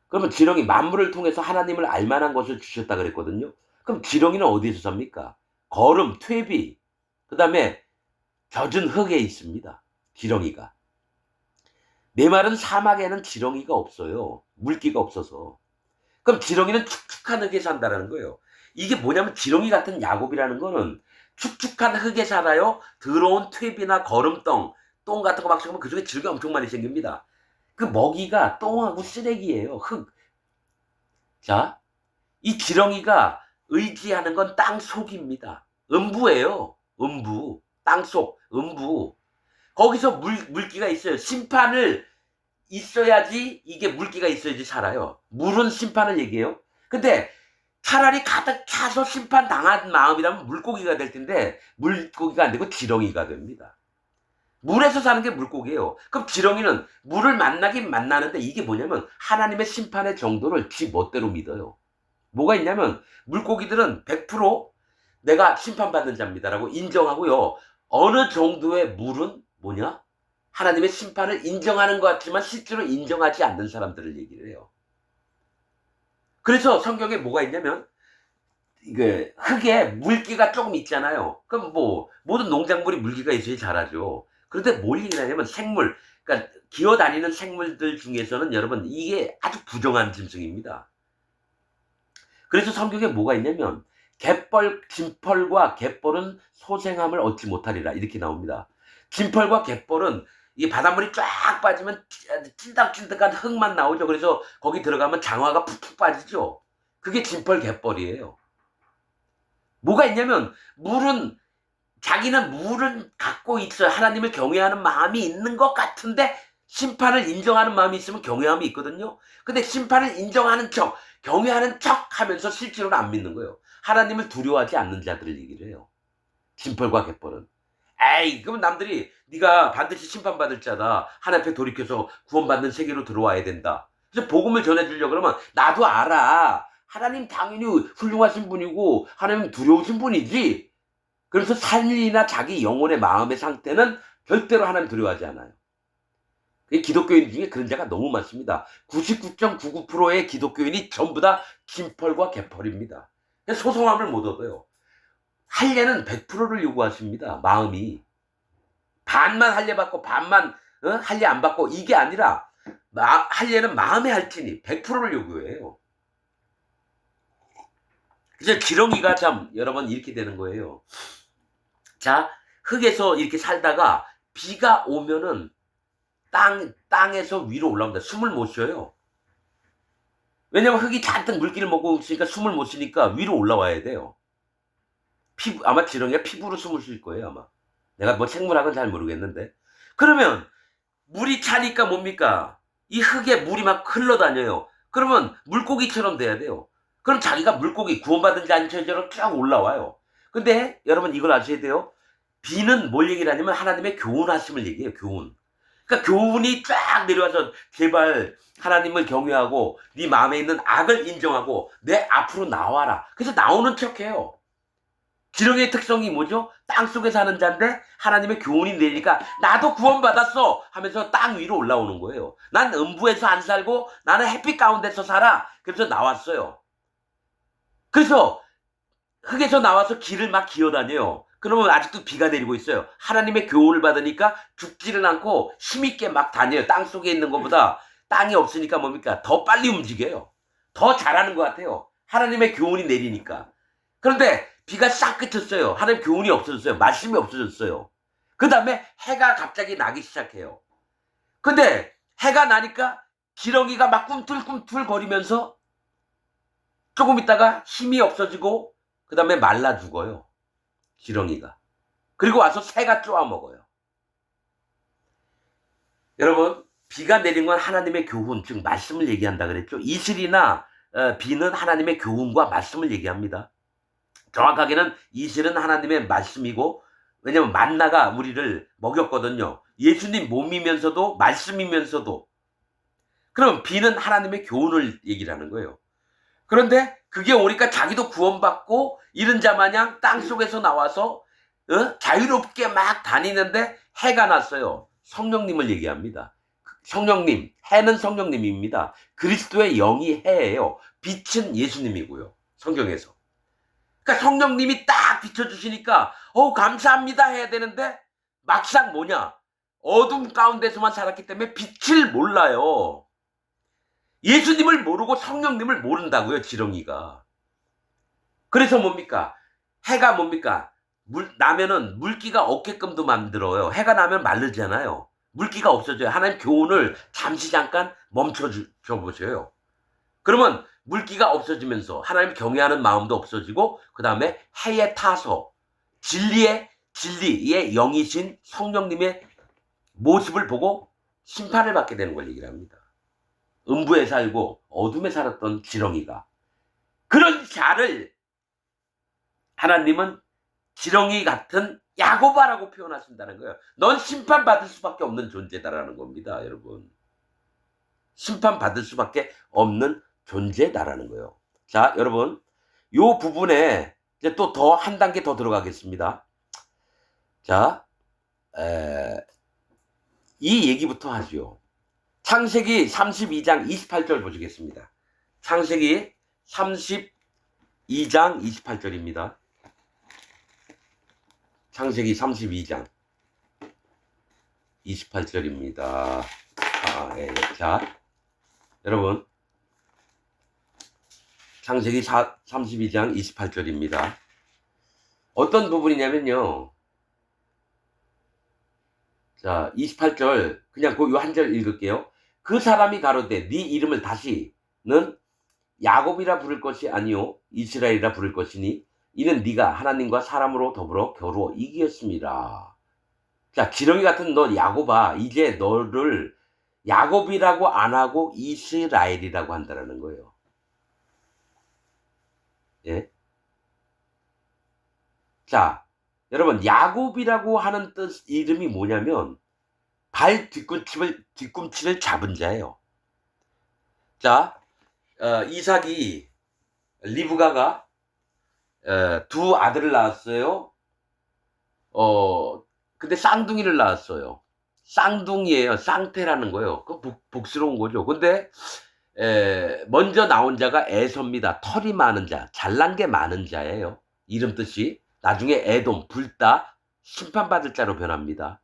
그러면 지렁이 만물을 통해서 하나님을 알 만한 것을 주셨다 그랬거든요. 그럼 지렁이는 어디에서 삽니까? 거름, 퇴비, 그다음에 젖은 흙에 있습니다. 지렁이가. 내 말은 사막에는 지렁이가 없어요. 물기가 없어서. 그럼 지렁이는 축축한 흙에 산다는 거예요. 이게 뭐냐면 지렁이 같은 야곱이라는 거는 축축한 흙에 살아요. 더러운 퇴비나 거름덩, 똥 같은 거 막 씹으면 그중에 지렁이 엄청 많이 생깁니다. 그 먹이가 똥하고 쓰레기예요. 흙. 자, 이 지렁이가 의지하는 건 땅 속입니다. 음부예요. 음부. 땅 속, 음부. 거기서 물기가 있어요. 심판을 있어야지, 이게 물기가 있어야지 살아요. 물은 심판을 얘기해요. 근데 차라리 가득 차서 심판 당한 마음이라면 물고기가 될 텐데 물고기가 안 되고 지렁이가 됩니다. 물에서 사는 게 물고기예요. 그럼 지렁이는 물을 만나긴 만나는데 이게 뭐냐면 하나님의 심판의 정도를 지 멋대로 믿어요. 뭐가 있냐면 물고기들은 100% 내가 심판받는 자입니다라고 인정하고요. 어느 정도의 물은 뭐냐? 하나님의 심판을 인정하는 것 같지만 실제로 인정하지 않는 사람들을 얘기를 해요. 그래서 성경에 뭐가 있냐면 이게 흙에 물기가 조금 있잖아요. 그럼 뭐 모든 농작물이 물기가 있어야 자라죠. 그런데 뭘 얘기를 하냐면 생물, 그러니까 기어다니는 생물들 중에서는 여러분 이게 아주 부정한 짐승입니다. 그래서 성경에 뭐가 있냐면 진펄과 갯벌은 소생함을 얻지 못하리라 이렇게 나옵니다. 진펄과 갯벌은 이 바닷물이 쫙 빠지면 찐득찐득한 흙만 나오죠. 그래서 거기 들어가면 장화가 푹푹 빠지죠. 그게 진펄 갯벌이에요. 뭐가 있냐면 자기는 물은 갖고 있어요. 하나님을 경외하는 마음이 있는 것 같은데 심판을 인정하는 마음이 있으면 경외함이 있거든요. 근데 심판을 인정하는 척, 경외하는 척 하면서 실제로는 안 믿는 거예요. 하나님을 두려워하지 않는 자들을 얘기를 해요. 진펄과 갯벌은. 에이, 그러면 남들이 네가 반드시 심판받을 자다. 하나님 앞에 돌이켜서 구원받는 세계로 들어와야 된다. 그래서 복음을 전해주려고 그러면 나도 알아. 하나님 당연히 훌륭하신 분이고 하나님 두려우신 분이지. 그래서 삶이나 자기 영혼의 마음의 상태는 절대로 하나님 두려워하지 않아요. 기독교인 중에 그런 자가 너무 많습니다. 99.99%의 기독교인이 전부 다 진펄과 갯벌입니다. 소성함을 못 얻어요. 할례는 100%를 요구하십니다. 마음이. 반만 할례 받고 반만 할례 안 받고 이게 아니라 할례는 마음의 할지니 100%를 요구해요. 그래서 지렁이가 참 여러분 이렇게 되는 거예요. 자, 흙에서 이렇게 살다가 비가 오면은 땅에서 위로 올라옵니다. 숨을 못 쉬어요. 왜냐면 흙이 잔뜩 물기를 먹고 있으니까 숨을 못 쉬니까 위로 올라와야 돼요. 아마 지렁이가 피부로 숨을 쉴 거예요, 아마. 내가 뭐 생물학은 잘 모르겠는데. 그러면 물이 차니까 뭡니까? 이 흙에 물이 막 흘러다녀요. 그러면 물고기처럼 돼야 돼요. 그럼 자기가 물고기 구원받은 자처럼 쫙 올라와요. 근데 여러분 이걸 아셔야 돼요. 비는 뭘 얘기를 하냐면 하나님의 교훈하심을 얘기해요. 교훈. 그러니까 교훈이 쫙 내려와서 제발 하나님을 경외하고 네 마음에 있는 악을 인정하고 내 앞으로 나와라. 그래서 나오는 척해요. 지렁이의 특성이 뭐죠? 땅속에 사는 자인데 하나님의 교훈이 내리니까 나도 구원받았어 하면서 땅 위로 올라오는 거예요. 난 음부에서 안 살고 나는 햇빛 가운데서 살아. 그래서 나왔어요. 그래서 흙에서 나와서 길을 막 기어다녀요. 그러면 아직도 비가 내리고 있어요. 하나님의 교훈을 받으니까 죽지는 않고 힘있게 막 다녀요. 땅속에 있는 것보다 땅이 없으니까 뭡니까? 더 빨리 움직여요. 더 잘하는 것 같아요. 하나님의 교훈이 내리니까. 그런데 비가 싹 그쳤어요. 하나님 교훈이 없어졌어요. 말씀이 없어졌어요. 그 다음에 해가 갑자기 나기 시작해요. 근데 해가 나니까 지렁이가 막 꿈틀꿈틀 거리면서 조금 있다가 힘이 없어지고 그 다음에 말라 죽어요. 지렁이가. 그리고 와서 새가 쪼아먹어요. 여러분, 비가 내린 건 하나님의 교훈, 즉 말씀을 얘기한다 그랬죠. 이슬이나 비는 하나님의 교훈과 말씀을 얘기합니다. 정확하게는 이슬은 하나님의 말씀이고, 왜냐면 만나가 우리를 먹였거든요. 예수님 몸이면서도 말씀이면서도. 그럼 비는 하나님의 교훈을 얘기를 하는 거예요. 그런데 그게 오니까 자기도 구원받고 이른 자 마냥 땅속에서 나와서 자유롭게 막 다니는데 해가 났어요. 성령님을 얘기합니다. 성령님, 해는 성령님입니다. 그리스도의 영이 해예요. 빛은 예수님이고요. 성경에서. 그러니까 성령님이 딱 비춰주시니까 감사합니다 해야 되는데 막상 뭐냐? 어둠 가운데서만 살았기 때문에 빛을 몰라요. 예수님을 모르고 성령님을 모른다고요, 지렁이가. 그래서 뭡니까? 해가 뭡니까? 나면은 물기가 없게끔도 만들어요. 해가 나면 마르잖아요. 물기가 없어져요. 하나님 교훈을 잠시 잠깐 멈춰줘 보세요. 그러면 물기가 없어지면서 하나님 경외하는 마음도 없어지고 그 다음에 해에 타서 진리의 영이신 성령님의 모습을 보고 심판을 받게 되는 걸 얘기를 합니다. 음부에 살고 어둠에 살았던 지렁이가. 그런 자를 하나님은 지렁이 같은 야고바라고 표현하신다는 거예요. 넌 심판받을 수밖에 없는 존재다라는 겁니다, 여러분. 심판받을 수밖에 없는 존재다라는 거예요. 자, 여러분, 요 부분에 이제 또 더 한 단계 더 들어가겠습니다. 자, 이 얘기부터 하죠. 창세기 32장 28절 보시겠습니다. 창세기 32장 28절입니다. 창세기 32장 28절입니다. 자, 여러분, 창세기 32장 28절입니다. 어떤 부분이냐면요. 자, 28절 그냥 그 한 절 읽을게요. 그 사람이 가로되 네 이름을 다시는 야곱이라 부를 것이 아니요 이스라엘이라 부를 것이니 이는 네가 하나님과 사람으로 더불어 겨루어 이기었습니다. 자, 지렁이 같은 너 야곱아, 이제 너를 야곱이라고 안 하고 이스라엘이라고 한다는 거예요. 예? 자, 여러분, 야곱이라고 하는 뜻 이름이 뭐냐면 발 뒤꿈치를 잡은 자예요. 자, 이삭이 리브가가 두 아들을 낳았어요. 근데 쌍둥이를 낳았어요. 쌍둥이예요. 쌍태라는 거예요. 그 복스러운 거죠. 근데 먼저 나온 자가 에서입니다. 털이 많은 자, 잘난 게 많은 자예요. 이름 뜻이. 나중에 에돔, 불다, 심판받을 자로 변합니다.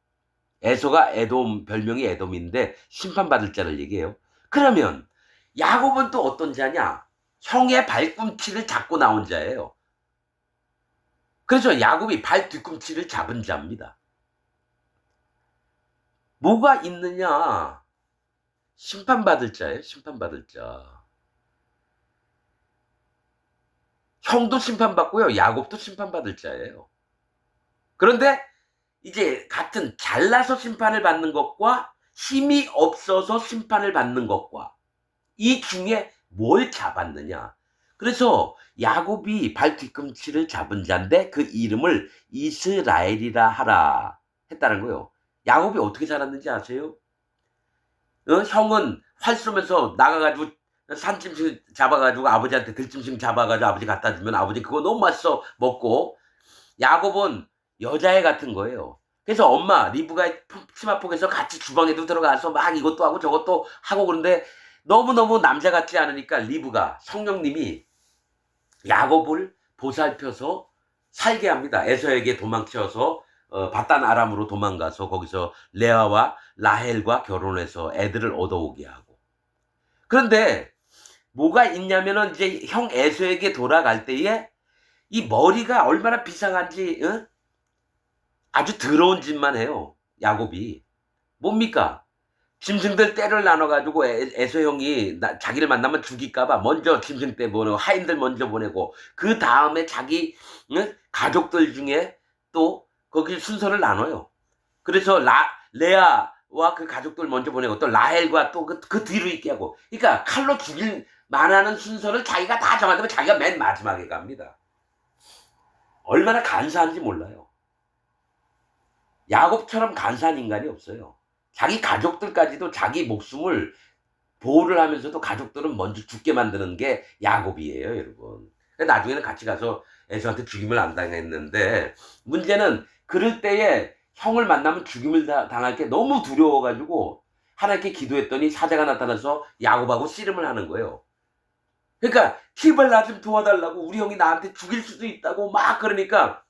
에서가 에돔, 별명이 에돔인데 심판받을 자를 얘기해요. 그러면 야곱은 또 어떤 자냐? 형의 발꿈치를 잡고 나온 자예요. 그래서 야곱이 발 뒤꿈치를 잡은 자입니다. 뭐가 있느냐? 심판받을 자예요. 심판받을 자. 형도 심판받고요. 야곱도 심판받을 자예요. 그런데 이제 같은 잘나서 심판을 받는 것과 힘이 없어서 심판을 받는 것과 이 중에 뭘 잡았느냐. 그래서 야곱이 발 뒤꿈치를 잡은 자인데 그 이름을 이스라엘이라 하라 했다는 거예요. 야곱이 어떻게 살았는지 아세요? 형은 활 쏘면서 나가가지고 산짐승 잡아가지고 아버지한테 들짐승 잡아가지고 아버지 갖다 주면 아버지 그거 너무 맛있어 먹고 야곱은 여자애 같은 거예요. 그래서 엄마 리브가 치마폭에서 같이 주방에도 들어가서 막 이것도 하고 저것도 하고 그런데 너무너무 남자 같지 않으니까 리브가 성령님이 야곱을 보살펴서 살게 합니다. 에서에게 도망쳐서 바단 아람으로 도망가서 거기서 레아와 라헬과 결혼해서 애들을 얻어오게 하고. 그런데 뭐가 있냐면은 이제 형 에서에게 돌아갈 때에 이 머리가 얼마나 비상한지 아주 더러운 짓만 해요. 야곱이. 뭡니까? 짐승들 떼를 나눠가지고 에서 형이 자기를 만나면 죽일까봐 먼저 짐승 떼 보내고 하인들 먼저 보내고 그 다음에 자기 가족들 중에 또 거기 순서를 나눠요. 그래서 레아와 그 가족들 먼저 보내고 또 라헬과 또 그 뒤로 있게 하고. 그러니까 칼로 죽일 만하는 순서를 자기가 다 정하면 자기가 맨 마지막에 갑니다. 얼마나 간사한지 몰라요. 야곱처럼 간사한 인간이 없어요. 자기 가족들까지도 자기 목숨을 보호를 하면서도 가족들은 먼저 죽게 만드는 게 야곱이에요, 여러분. 나중에는 같이 가서 에서한테 죽임을 안 당했는데 문제는 그럴 때에 형을 만나면 죽임을 당할 게 너무 두려워가지고 하나님께 기도했더니 사자가 나타나서 야곱하고 씨름을 하는 거예요. 그러니까 제발 나 좀 도와달라고 우리 형이 나한테 죽일 수도 있다고 막 그러니까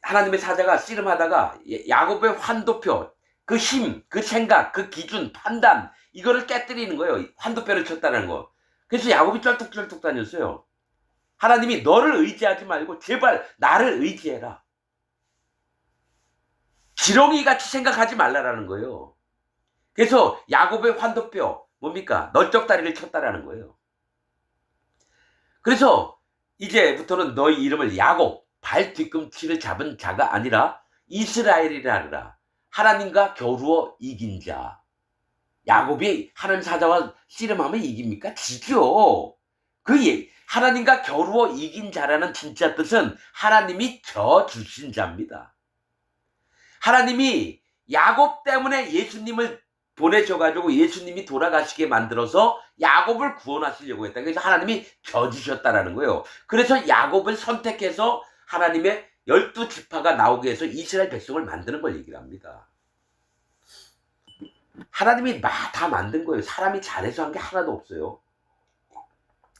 하나님의 사자가 씨름하다가 야곱의 환도표 그 힘, 그 생각, 그 기준, 판단 이거를 깨뜨리는 거예요. 환도표를 쳤다는 거. 그래서 야곱이 쩔뚝쩔뚝 다녔어요. 하나님이 너를 의지하지 말고 제발 나를 의지해라. 지렁이 같이 생각하지 말라라는 거예요. 그래서 야곱의 환도표 뭡니까? 널쩍다리를 쳤다라는 거예요. 그래서 이제부터는 너희 이름을 야곱, 발 뒤꿈치를 잡은 자가 아니라 이스라엘이라 하라. 하나님과 겨루어 이긴 자. 야곱이 하나님 사자와 씨름하면 이깁니까? 지죠. 하나님과 겨루어 이긴 자라는 진짜 뜻은 하나님이 져주신 자입니다. 하나님이 야곱 때문에 예수님을 보내셔가지고 예수님이 돌아가시게 만들어서 야곱을 구원하시려고 했다. 그래서 하나님이 져주셨다라는 거예요. 그래서 야곱을 선택해서 하나님의 12지파가 나오게 해서 이스라엘 백성을 만드는 걸 얘기를 합니다. 하나님이 다 만든 거예요. 사람이 잘해서 한 게 하나도 없어요.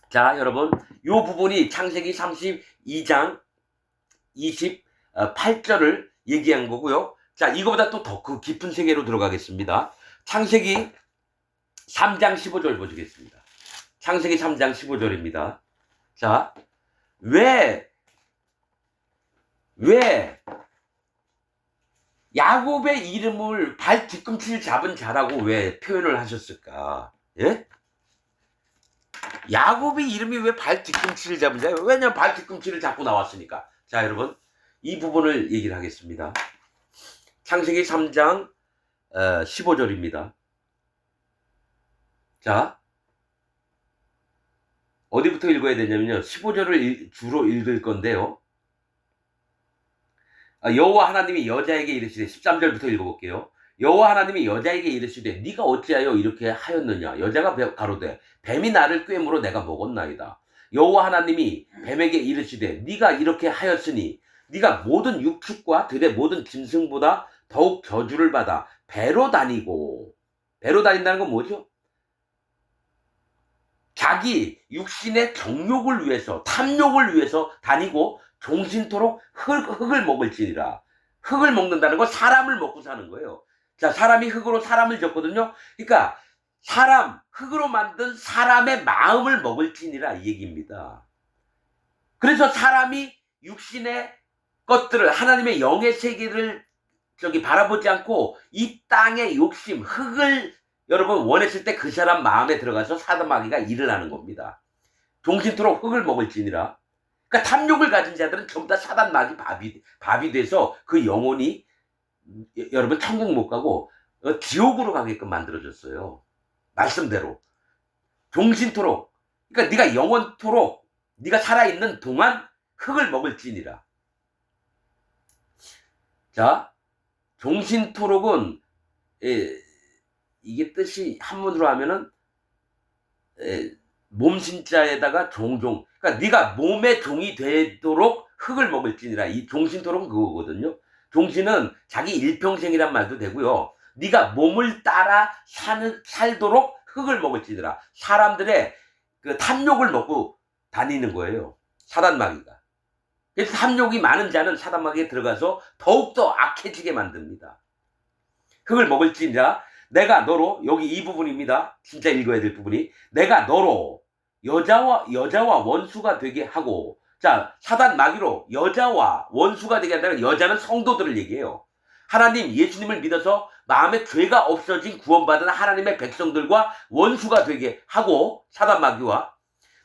자, 여러분, 이 부분이 창세기 32장 28절을 얘기한 거고요. 자, 이거보다 또 더 그 깊은 세계로 들어가겠습니다. 창세기 3장 15절 보시겠습니다. 창세기 3장 15절입니다. 자, 왜 야곱의 이름을 발 뒤꿈치를 잡은 자라고 왜 표현을 하셨을까? 예? 야곱의 이름이 왜 발 뒤꿈치를 잡은 자예요? 왜냐면 발 뒤꿈치를 잡고 나왔으니까. 자, 여러분, 이 부분을 얘기를 하겠습니다. 창세기 3장 15절입니다. 자, 어디부터 읽어야 되냐면요. 15절을 주로 읽을 건데요. 여호와 하나님이 여자에게 이르시되 13절부터 읽어볼게요. 여호와 하나님이 여자에게 이르시되 네가 어찌하여 이렇게 하였느냐. 여자가 가로되 뱀이 나를 꿰물어 내가 먹었나이다. 여호와 하나님이 뱀에게 이르시되 네가 이렇게 하였으니 네가 모든 육축과 들의 모든 짐승보다 더욱 저주를 받아 배로 다니고. 배로 다닌다는 건 뭐죠? 자기 육신의 정욕을 위해서 탐욕을 위해서 다니고 종신토록 흙을 먹을지니라. 흙을 먹는다는 건 사람을 먹고 사는 거예요. 자, 사람이 흙으로 사람을 졌거든요. 그러니까 흙으로 만든 사람의 마음을 먹을지니라 이 얘기입니다. 그래서 사람이 육신의 것들을 하나님의 영의 세계를 바라보지 않고 이 땅의 욕심, 흙을 여러분 원했을 때 그 사람 마음에 들어가서 사도마귀가 일을 하는 겁니다. 종신토록 흙을 먹을지니라. 그러니까 탐욕을 가진 자들은 전부 다 사단마귀 밥이 돼서 그 영혼이 여러분 천국 못 가고 지옥으로 가게끔 만들어졌어요. 말씀대로. 종신토록. 그러니까 네가 영원토록 네가 살아있는 동안 흙을 먹을지니라. 자, 종신토록은 이게 뜻이 한문으로 하면은 몸신자에다가 종종. 그러니까 네가 몸의 종이 되도록 흙을 먹을지니라. 이 종신토론 그거거든요. 종신은 자기 일평생이란 말도 되고요. 네가 몸을 따라 살도록 흙을 먹을지니라. 사람들의 그 탐욕을 먹고 다니는 거예요. 사단마귀가. 그래서 탐욕이 많은 자는 사단마귀에 들어가서 더욱더 악해지게 만듭니다. 흙을 먹을지니라. 내가 너로, 여기 이 부분입니다. 진짜 읽어야 될 부분이. 내가 너로 여자와 원수가 되게 하고, 자, 사단마귀로 여자와 원수가 되게 한다면 여자는 성도들을 얘기해요. 하나님, 예수님을 믿어서 마음에 죄가 없어진 구원받은 하나님의 백성들과 원수가 되게 하고, 사단마귀와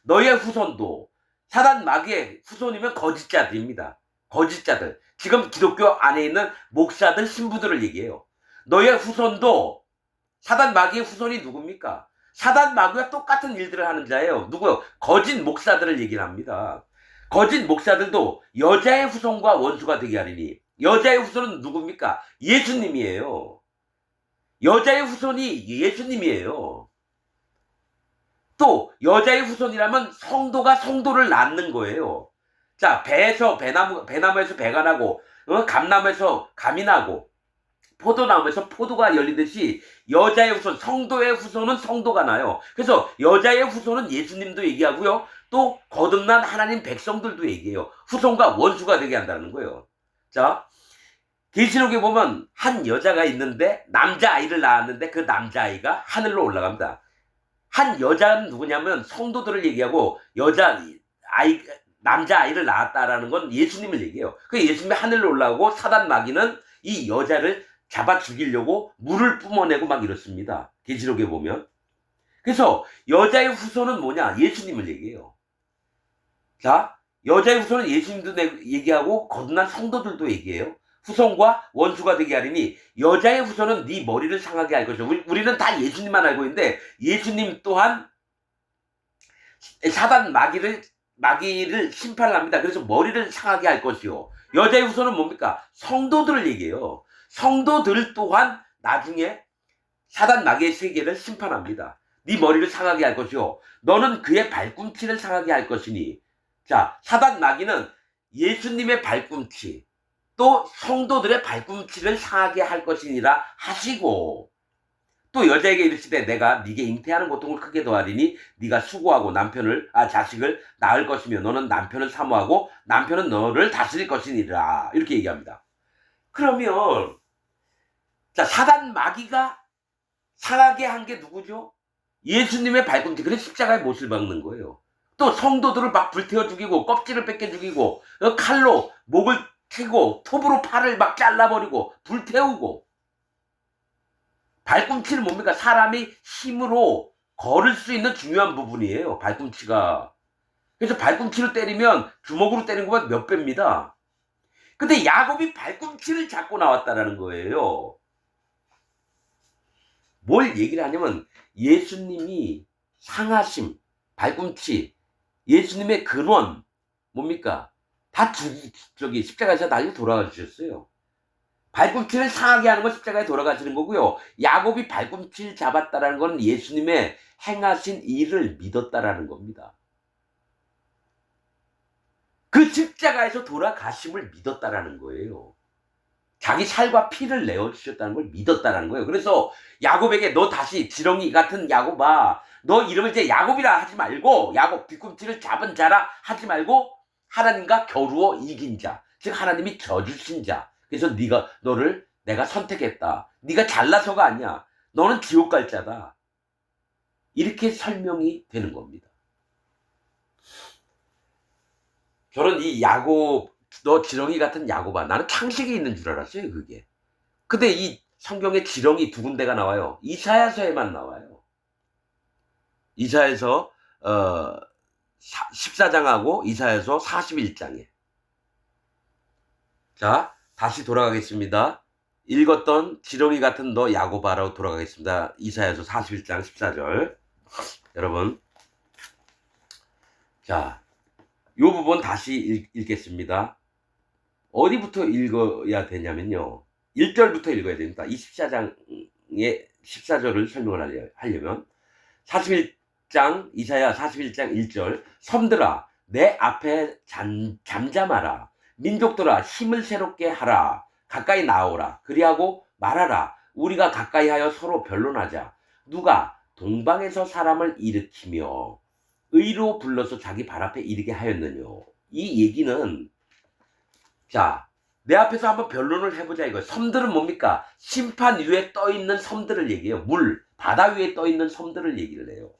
너의 후손도, 사단마귀의 후손이면 거짓자들입니다. 거짓자들. 지금 기독교 안에 있는 목사들, 신부들을 얘기해요. 너의 후손도, 사단마귀의 후손이 누굽니까? 사단마귀와 똑같은 일들을 하는 자예요. 누구요? 거짓 목사들을 얘기를 합니다. 거짓 목사들도 여자의 후손과 원수가 되게 하리니. 여자의 후손은 누굽니까? 예수님이에요. 여자의 후손이 예수님이에요. 또 여자의 후손이라면 성도가 성도를 낳는 거예요. 자, 배나무에서 배가 나고, 감나무에서 감이 나고, 포도나무에서 포도가 열리듯이 여자의 후손, 성도의 후손은 성도가 나요. 그래서 여자의 후손은 예수님도 얘기하고요. 또 거듭난 하나님 백성들도 얘기해요. 후손과 원수가 되게 한다는 거예요. 자, 계시록에 보면 한 여자가 있는데 남자아이를 낳았는데 그 남자아이가 하늘로 올라갑니다. 한 여자는 누구냐면 성도들을 얘기하고 남자아이를 낳았다라는 건 예수님을 얘기해요. 그 예수님이 하늘로 올라가고 사단마귀는 이 여자를 잡아 죽이려고 물을 뿜어내고 막 이렇습니다. 계시록에 보면. 그래서 여자의 후손은 뭐냐? 예수님을 얘기해요. 자, 여자의 후손은 예수님도 얘기하고 거듭난 성도들도 얘기해요. 후손과 원수가 되게 하리니 여자의 후손은 네 머리를 상하게 할 것이요. 우리는 다 예수님만 알고 있는데 예수님 또한 사단 마귀를 심판을 합니다. 그래서 머리를 상하게 할 것이요. 여자의 후손은 뭡니까? 성도들을 얘기해요. 성도들 또한 나중에 사단 마귀의 세계를 심판합니다. 네 머리를 상하게 할 것이요. 너는 그의 발꿈치를 상하게 할 것이니. 자, 사단 마귀는 예수님의 발꿈치, 또 성도들의 발꿈치를 상하게 할 것이니라 하시고, 또 여자에게 이르시되 내가 네게 잉태하는 고통을 크게 더하리니 네가 수고하고 자식을 낳을 것이며 너는 남편을 사모하고 남편은 너를 다스릴 것이니라. 이렇게 얘기합니다. 그러면 자, 사단 마귀가 상하게 한 게 누구죠? 예수님의 발꿈치. 그래서 십자가에 못을 박는 거예요. 또 성도들을 막 불태워 죽이고 껍질을 뺏겨 죽이고 칼로 목을 치고 톱으로 팔을 막 잘라버리고 불태우고. 발꿈치는 뭡니까? 사람이 힘으로 걸을 수 있는 중요한 부분이에요. 발꿈치가. 그래서 발꿈치를 때리면 주먹으로 때리는 것보다 몇 배입니다. 근데 야곱이 발꿈치를 잡고 나왔다라는 거예요. 뭘 얘기를 하냐면 예수님이 상하심, 발꿈치, 예수님의 근원 뭡니까? 다 십자가에서 날려 돌아가 주셨어요. 발꿈치를 상하게 하는 건 십자가에 돌아가시는 거고요. 야곱이 발꿈치를 잡았다라는 건 예수님의 행하신 일을 믿었다라는 겁니다. 그 십자가에서 돌아가심을 믿었다라는 거예요. 자기 살과 피를 내어주셨다는 걸 믿었다는 거예요. 그래서 야곱에게 너 다시 지렁이 같은 야곱아, 너 이름을 이제 야곱이라 하지 말고 야곱 뒤꿈치를 잡은 자라 하지 말고 하나님과 겨루어 이긴 자, 즉 하나님이 져주신 자. 그래서 너를 내가 선택했다. 네가 잘나서가 아니야. 너는 지옥 갈 자다. 이렇게 설명이 되는 겁니다. 저는 이 야곱, 너 지렁이 같은 야곱아, 나는 창식이 있는 줄 알았어요, 그게. 근데 이 성경에 지렁이 두 군데가 나와요. 이사야서에만 나와요. 이사야서 14장하고 이사야서 41장에. 자, 다시 돌아가겠습니다. 읽었던 지렁이 같은 너 야곱아라고 돌아가겠습니다. 이사야서 41장 14절. 여러분, 자, 요 부분 다시 읽겠습니다. 어디부터 읽어야 되냐면요. 1절부터 읽어야 됩니다. 이 14장의 14절을 설명을 하려면 41장 이사야 41장 1절. 섬들아 내 앞에 잠잠하라. 민족들아 힘을 새롭게 하라. 가까이 나오라. 그리하고 말하라. 우리가 가까이 하여 서로 변론하자. 누가 동방에서 사람을 일으키며 의로 불러서 자기 발 앞에 이르게 하였느뇨. 이 얘기는 자, 내 앞에서 한번 변론을 해보자 이거. 섬들은 뭡니까? 심판 위에 떠있는 섬들을 얘기해요. 바다 위에 떠있는 섬들을 얘기를 해요.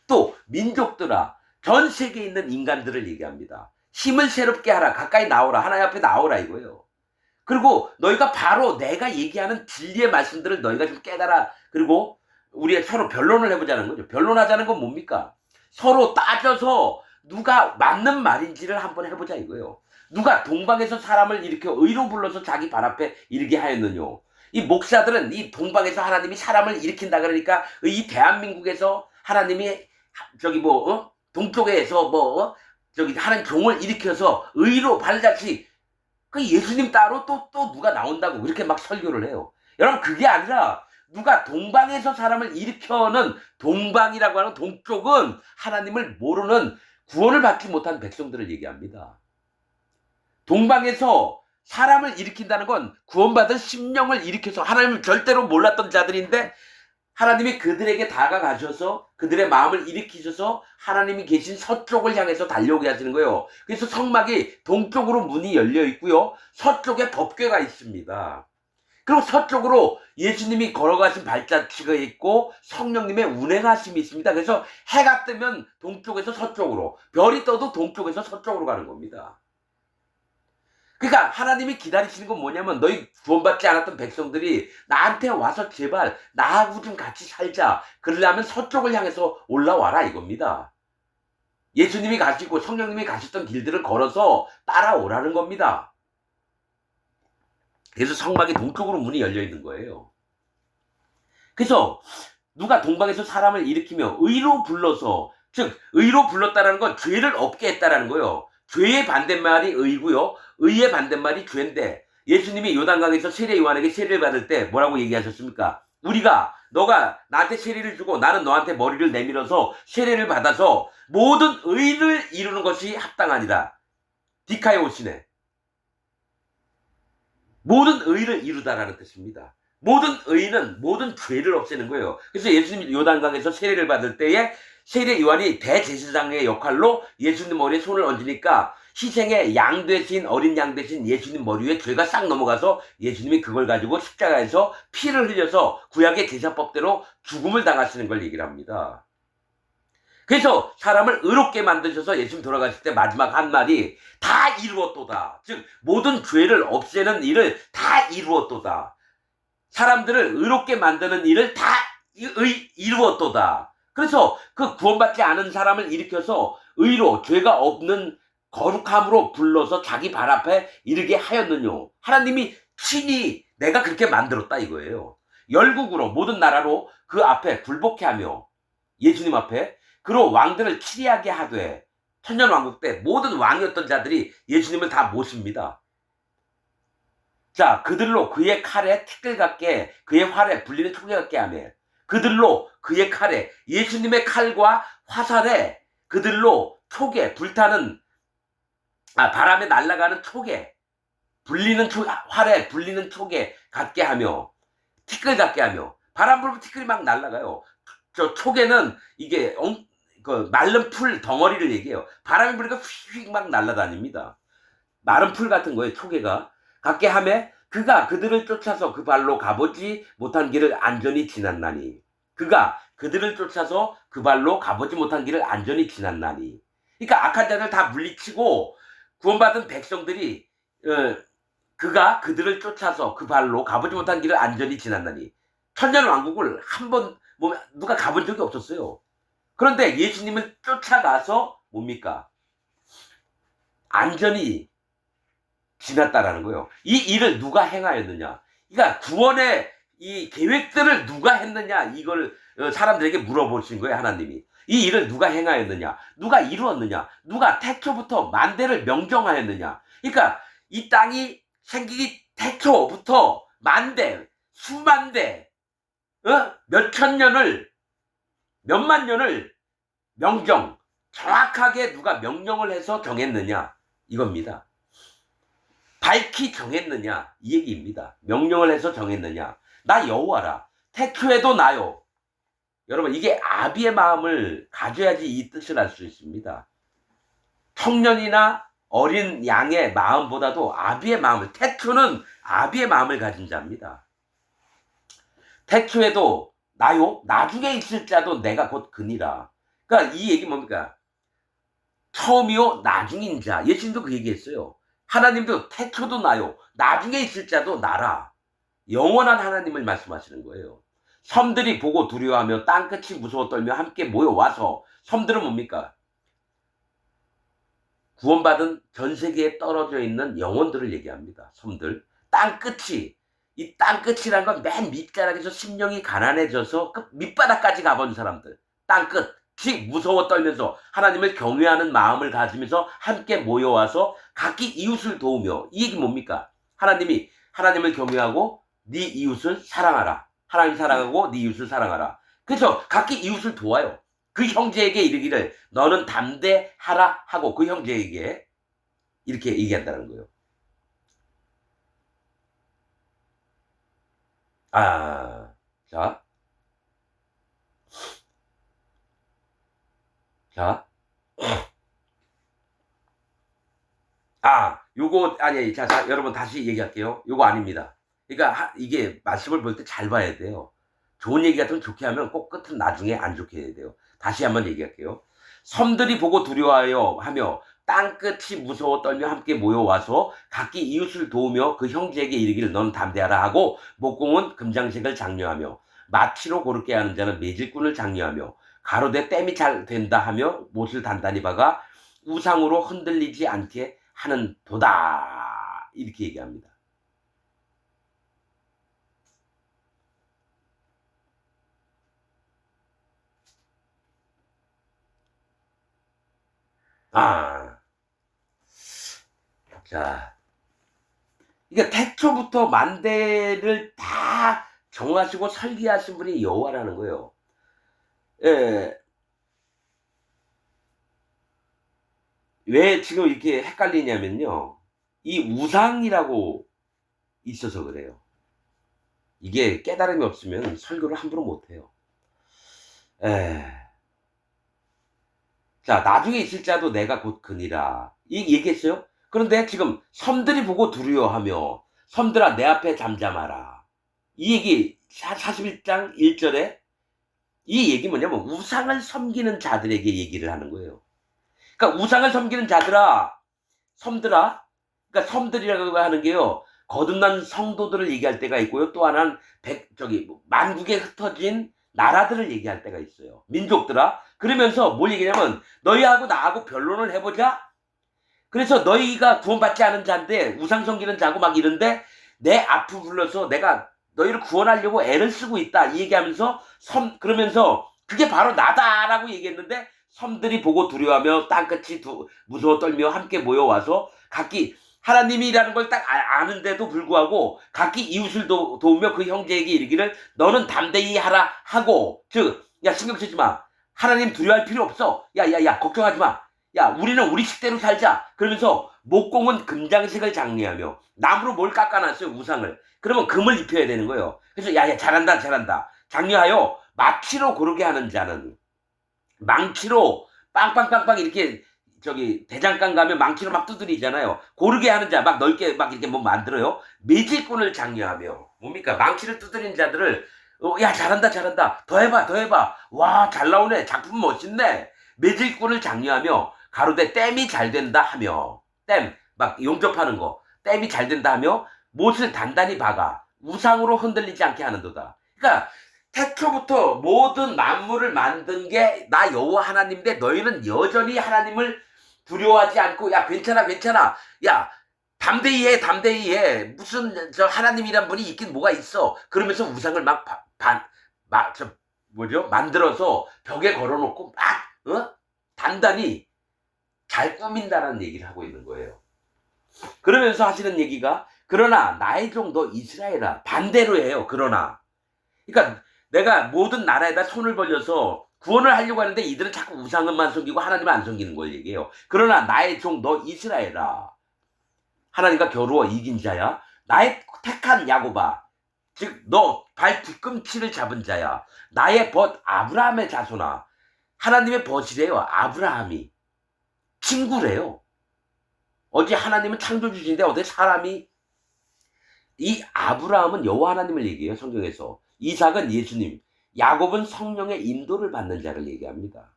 또 민족들아, 전 세계에 있는 인간들을 얘기합니다. 힘을 새롭게 하라. 가까이 나오라. 하나님 앞에 나오라 이거예요. 그리고 너희가 바로 내가 얘기하는 진리의 말씀들을 너희가 좀 깨달아. 그리고 우리 서로 변론을 해보자는 거죠. 변론하자는 건 뭡니까? 서로 따져서 누가 맞는 말인지를 한번 해보자 이거예요. 누가 동방에서 사람을 일으켜 의로 불러서 자기 발 앞에 이르게 하였느뇨. 이 목사들은 이 동방에서 하나님이 사람을 일으킨다 그러니까 이 대한민국에서 하나님이 동쪽에서 하나님 종을 일으켜서 의로 발자취 그 예수님 따로 또 누가 나온다고 그렇게 막 설교를 해요. 여러분 그게 아니라 누가 동방에서 사람을 일으켜는 동방이라고 하는 동쪽은 하나님을 모르는 구원을 받지 못한 백성들을 얘기합니다. 동방에서 사람을 일으킨다는 건 구원받은 심령을 일으켜서 하나님을 절대로 몰랐던 자들인데 하나님이 그들에게 다가가셔서 그들의 마음을 일으키셔서 하나님이 계신 서쪽을 향해서 달려오게 하시는 거예요. 그래서 성막이 동쪽으로 문이 열려 있고요. 서쪽에 법궤가 있습니다. 그리고 서쪽으로 예수님이 걸어가신 발자취가 있고 성령님의 운행하심이 있습니다. 그래서 해가 뜨면 동쪽에서 서쪽으로, 별이 떠도 동쪽에서 서쪽으로 가는 겁니다. 그러니까 하나님이 기다리시는 건 뭐냐면 너희 구원받지 않았던 백성들이 나한테 와서 제발 나하고 좀 같이 살자. 그러려면 서쪽을 향해서 올라와라 이겁니다. 예수님이 가시고 성령님이 가셨던 길들을 걸어서 따라오라는 겁니다. 그래서 성막이 동쪽으로 문이 열려 있는 거예요. 그래서 누가 동방에서 사람을 일으키며 의로 불러서, 즉 의로 불렀다라는 건 죄를 없게 했다라는 거예요. 죄의 반대말이 의고요. 의의 반대말이 죄인데 예수님이 요단강에서 세례 요한에게 세례를 받을 때 뭐라고 얘기하셨습니까? 너가 나한테 세례를 주고 나는 너한테 머리를 내밀어서 세례를 받아서 모든 의를 이루는 것이 합당하니라. 디카이오시네. 모든 의를 이루다라는 뜻입니다. 모든 의는 모든 죄를 없애는 거예요. 그래서 예수님이 요단강에서 세례를 받을 때에 세례 요한이 대제사장의 역할로 예수님 머리에 손을 얹으니까 희생의 양 대신, 어린 양 대신 예수님 머리 위에 죄가 싹 넘어가서 예수님이 그걸 가지고 십자가에서 피를 흘려서 구약의 제사법대로 죽음을 당하시는 걸 얘기를 합니다. 그래서 사람을 의롭게 만드셔서 예수님 돌아가실 때 마지막 한 말이 다 이루었도다. 즉 모든 죄를 없애는 일을 다 이루었도다. 사람들을 의롭게 만드는 일을 다 이루었도다. 그래서 그 구원받지 않은 사람을 일으켜서 의로 죄가 없는 거룩함으로 불러서 자기 발 앞에 이르게 하였느뇨. 하나님이 친히 내가 그렇게 만들었다 이거예요. 열국으로 모든 나라로 그 앞에 굴복해 하며 예수님 앞에 그로 왕들을 치리하게 하되 천년왕국 때 모든 왕이었던 자들이 예수님을 다 모십니다. 자, 그들로 그의 칼에 티끌 같게 그의 활에 불리는 초계 같게 하며 그들로 그의 칼에 예수님의 칼과 화살에 그들로 초계 불타는 바람에 날아가는 초계 불리는 활에 불리는 초계 같게 하며 티끌 같게 하며 바람 불면 티끌이 막 날아가요. 저 초계는 이게 그 마른 풀 덩어리를 얘기해요. 바람이 불니까 휙휙 막 날아다닙니다. 마른 풀 같은 거예요. 초계가 같게 하며 그가 그들을 쫓아서 그 발로 가보지 못한 길을 안전히 지났나니 그가 그들을 쫓아서 그 발로 가보지 못한 길을 안전히 지났나니. 그러니까 악한 자들 다 물리치고 구원받은 백성들이 그가 그들을 쫓아서 그 발로 가보지 못한 길을 안전히 지났나니. 천년왕국을 한번 누가 가본 적이 없었어요. 그런데 예수님을 쫓아가서 뭡니까? 안전히 지났다라는 거예요. 이 일을 누가 행하였느냐? 그러니까 구원의 이 계획들을 누가 했느냐? 이걸 사람들에게 물어보신 거예요, 하나님이. 이 일을 누가 행하였느냐? 누가 이루었느냐? 누가 태초부터 만대를 명정하였느냐? 그러니까 이 땅이 생기기 태초부터 만대, 수만 대, 몇천 년을, 몇만 년을 명정, 정확하게 누가 명령을 해서 정했느냐 이겁니다. 밝히 정했느냐 이 얘기입니다. 명령을 해서 정했느냐. 나 여호와라. 태초에도 나요. 여러분 이게 아비의 마음을 가져야지 이 뜻을 알 수 있습니다. 청년이나 어린 양의 마음보다도 아비의 마음을, 태초는 아비의 마음을 가진 자입니다. 태초에도 나요, 나중에 있을 자도 내가 곧 그니라. 그러니까 이 얘기 뭡니까? 처음이요 나중인 자. 예수님도 그 얘기했어요. 하나님도 태초도 나요, 나중에 있을 자도 나라. 영원한 하나님을 말씀하시는 거예요. 섬들이 보고 두려워하며 땅끝이 무서워 떨며 함께 모여와서, 섬들은 뭡니까? 구원받은 전 세계에 떨어져 있는 영혼들을 얘기합니다. 섬들. 땅끝이, 이 땅끝이라는 건 맨 밑자락에서 심령이 가난해져서 그 밑바닥까지 가본 사람들. 땅끝이 무서워 떨면서 하나님을 경외하는 마음을 가지면서 함께 모여와서 각기 이웃을 도우며. 이 얘기 뭡니까? 하나님이 하나님을 경외하고 네 이웃을 사랑하라. 하나님 사랑하고 네 이웃을 사랑하라. 그래서 각기 이웃을 도와요. 그 형제에게 이르기를 너는 담대하라 하고 그 형제에게 이렇게 얘기한다는 거예요. 자. 요거, 자, 여러분 다시 얘기할게요. 요거 아닙니다. 그러니까 이게 말씀을 볼 때 잘 봐야 돼요. 좋은 얘기 같으면 좋게 하면 꼭 끝은 나중에 안 좋게 해야 돼요. 다시 한번 얘기할게요. 섬들이 보고 두려워하여 하며 땅끝이 무서워 떨며 함께 모여와서 각기 이웃을 도우며 그 형제에게 이르기를 너는 담대하라 하고, 목공은 금장색을 장려하며 마치로 고르게 하는 자는 매질꾼을 장려하며 가로되 땜이 잘 된다 하며 못을 단단히 박아 우상으로 흔들리지 않게 하는 도다. 이렇게 얘기합니다. 자, 그러니까 태초부터 만대를 다 정하시고 설계하신 분이 여호와라는 거예요. 예. 왜 지금 이렇게 헷갈리냐면요, 이 우상이라고 있어서 그래요. 이게 깨달음이 없으면 설교를 함부로 못해요. 자, 나중에 있을 자도 내가 곧 그니라. 이 얘기했어요. 그런데 지금 섬들이 보고 두려워하며 섬들아 내 앞에 잠잠하라. 이 얘기 41장 1절에 이 얘기 뭐냐면 우상을 섬기는 자들에게 얘기를 하는 거예요. 그러니까 우상을 섬기는 자들아, 섬들아. 그러니까 섬들이라고 하는 게요, 거듭난 성도들을 얘기할 때가 있고요, 또 하나는 만국에 흩어진 나라들을 얘기할 때가 있어요. 민족들아. 그러면서 뭘 얘기냐면 너희하고 나하고 변론을 해보자. 그래서 너희가 구원받지 않은 자인데 우상 섬기는 자고 막 이런데 내 앞을 불러서 내가 너희를 구원하려고 애를 쓰고 있다, 이 얘기하면서 그러면서 그게 바로 나다라고 얘기했는데, 섬들이 보고 두려워하며 땅끝이 무서워 떨며 함께 모여와서 각기, 하나님이라는 걸 딱 아는데도 불구하고 각기 이웃을 도우며 그 형제에게 이르기를 너는 담대히 하라 하고, 즉 야 신경 쓰지 마, 하나님 두려워할 필요 없어, 야 걱정하지 마, 야 우리는 우리 식대로 살자. 그러면서 목공은 금장색을 장려하며, 나무로 뭘 깎아놨어요, 우상을. 그러면 금을 입혀야 되는 거예요. 그래서 야 잘한다 장려하여 마치로 고르게 하는 자는, 망치로 빵빵빵빵 이렇게 대장간 가면 망치로 막 두드리잖아요. 고르게 하는 자, 막 넓게 막 이렇게 뭐 만들어요. 매질꾼을 장려하며, 뭡니까? 망치를 두드리는 자들을 야 잘한다 더 해봐 와 잘 나오네, 작품 멋있네. 매질꾼을 장려하며 가로되 땜이 잘 된다 하며, 땜 막 용접하는 거, 땜이 잘 된다 하며 못을 단단히 박아 우상으로 흔들리지 않게 하는도다. 그러니까 태초부터 모든 만물을 만든 게 나 여호와 하나님인데 너희는 여전히 하나님을 두려워하지 않고 야 괜찮아 야 담대히 해 무슨 하나님이란 분이 있긴 뭐가 있어, 그러면서 우상을 만들어서 벽에 걸어놓고 막 단단히 잘 꾸민다라는 얘기를 하고 있는 거예요. 그러면서 하시는 얘기가, 그러나 나의 종 너 이스라엘아, 반대로 해요. 그러니까 내가 모든 나라에다 손을 벌려서 구원을 하려고 하는데 이들은 자꾸 우상만 섬기고 하나님을 안 섬기는 걸 얘기해요. 그러나 나의 종 너 이스라엘아, 하나님과 겨루어 이긴 자야, 나의 택한 야곱아, 즉 너 발 뒤꿈치를 잡은 자야, 나의 벗 아브라함의 자손아. 하나님의 벗이래요. 아브라함이 친구래요. 어디 하나님은 창조주신데 어디 사람이, 이 아브라함은 여호와 하나님을 얘기해요. 성경에서. 이삭은 예수님, 야곱은 성령의 인도를 받는 자를 얘기합니다.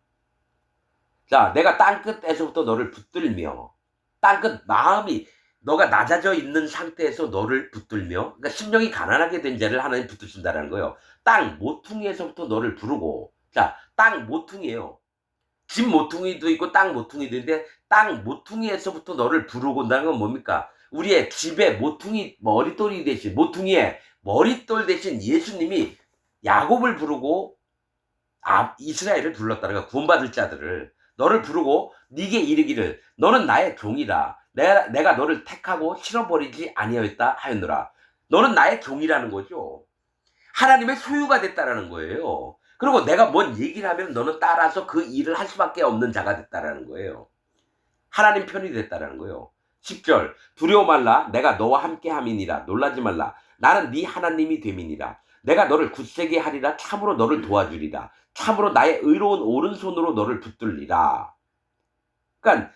자, 내가 땅끝에서부터 너를 붙들며, 땅끝 마음이 너가 낮아져 있는 상태에서 너를 붙들며, 그러니까 심령이 가난하게 된 자를 하나님 붙드신다라는 거예요. 땅 모퉁이에서부터 너를 부르고. 자, 땅 모퉁이에요. 집 모퉁이도 있고 땅 모퉁이도 있는데, 땅 모퉁이에서부터 너를 부르고 온다는 건 뭡니까? 우리의 집에 모퉁이 머릿돌이 대신, 모퉁이에 머릿돌 대신 예수님이 야곱을 부르고 이스라엘을 불렀다는 거야. 구원받을 자들을 너를 부르고 네게 이르기를 너는 나의 종이라. 내가 너를 택하고 실어버리지 아니하였다 하였노라. 너는 나의 종이라는 거죠. 하나님의 소유가 됐다라는 거예요. 그리고 내가 뭔 얘기를 하면 너는 따라서 그 일을 할 수밖에 없는 자가 됐다라는 거예요. 하나님 편이 됐다라는 거예요. 10절 두려워 말라. 내가 너와 함께 함이니라. 놀라지 말라. 나는 네 하나님이 됨이니라. 내가 너를 굳세게 하리라. 참으로 너를 도와주리라. 참으로 나의 의로운 오른손으로 너를 붙들리라. 그러니까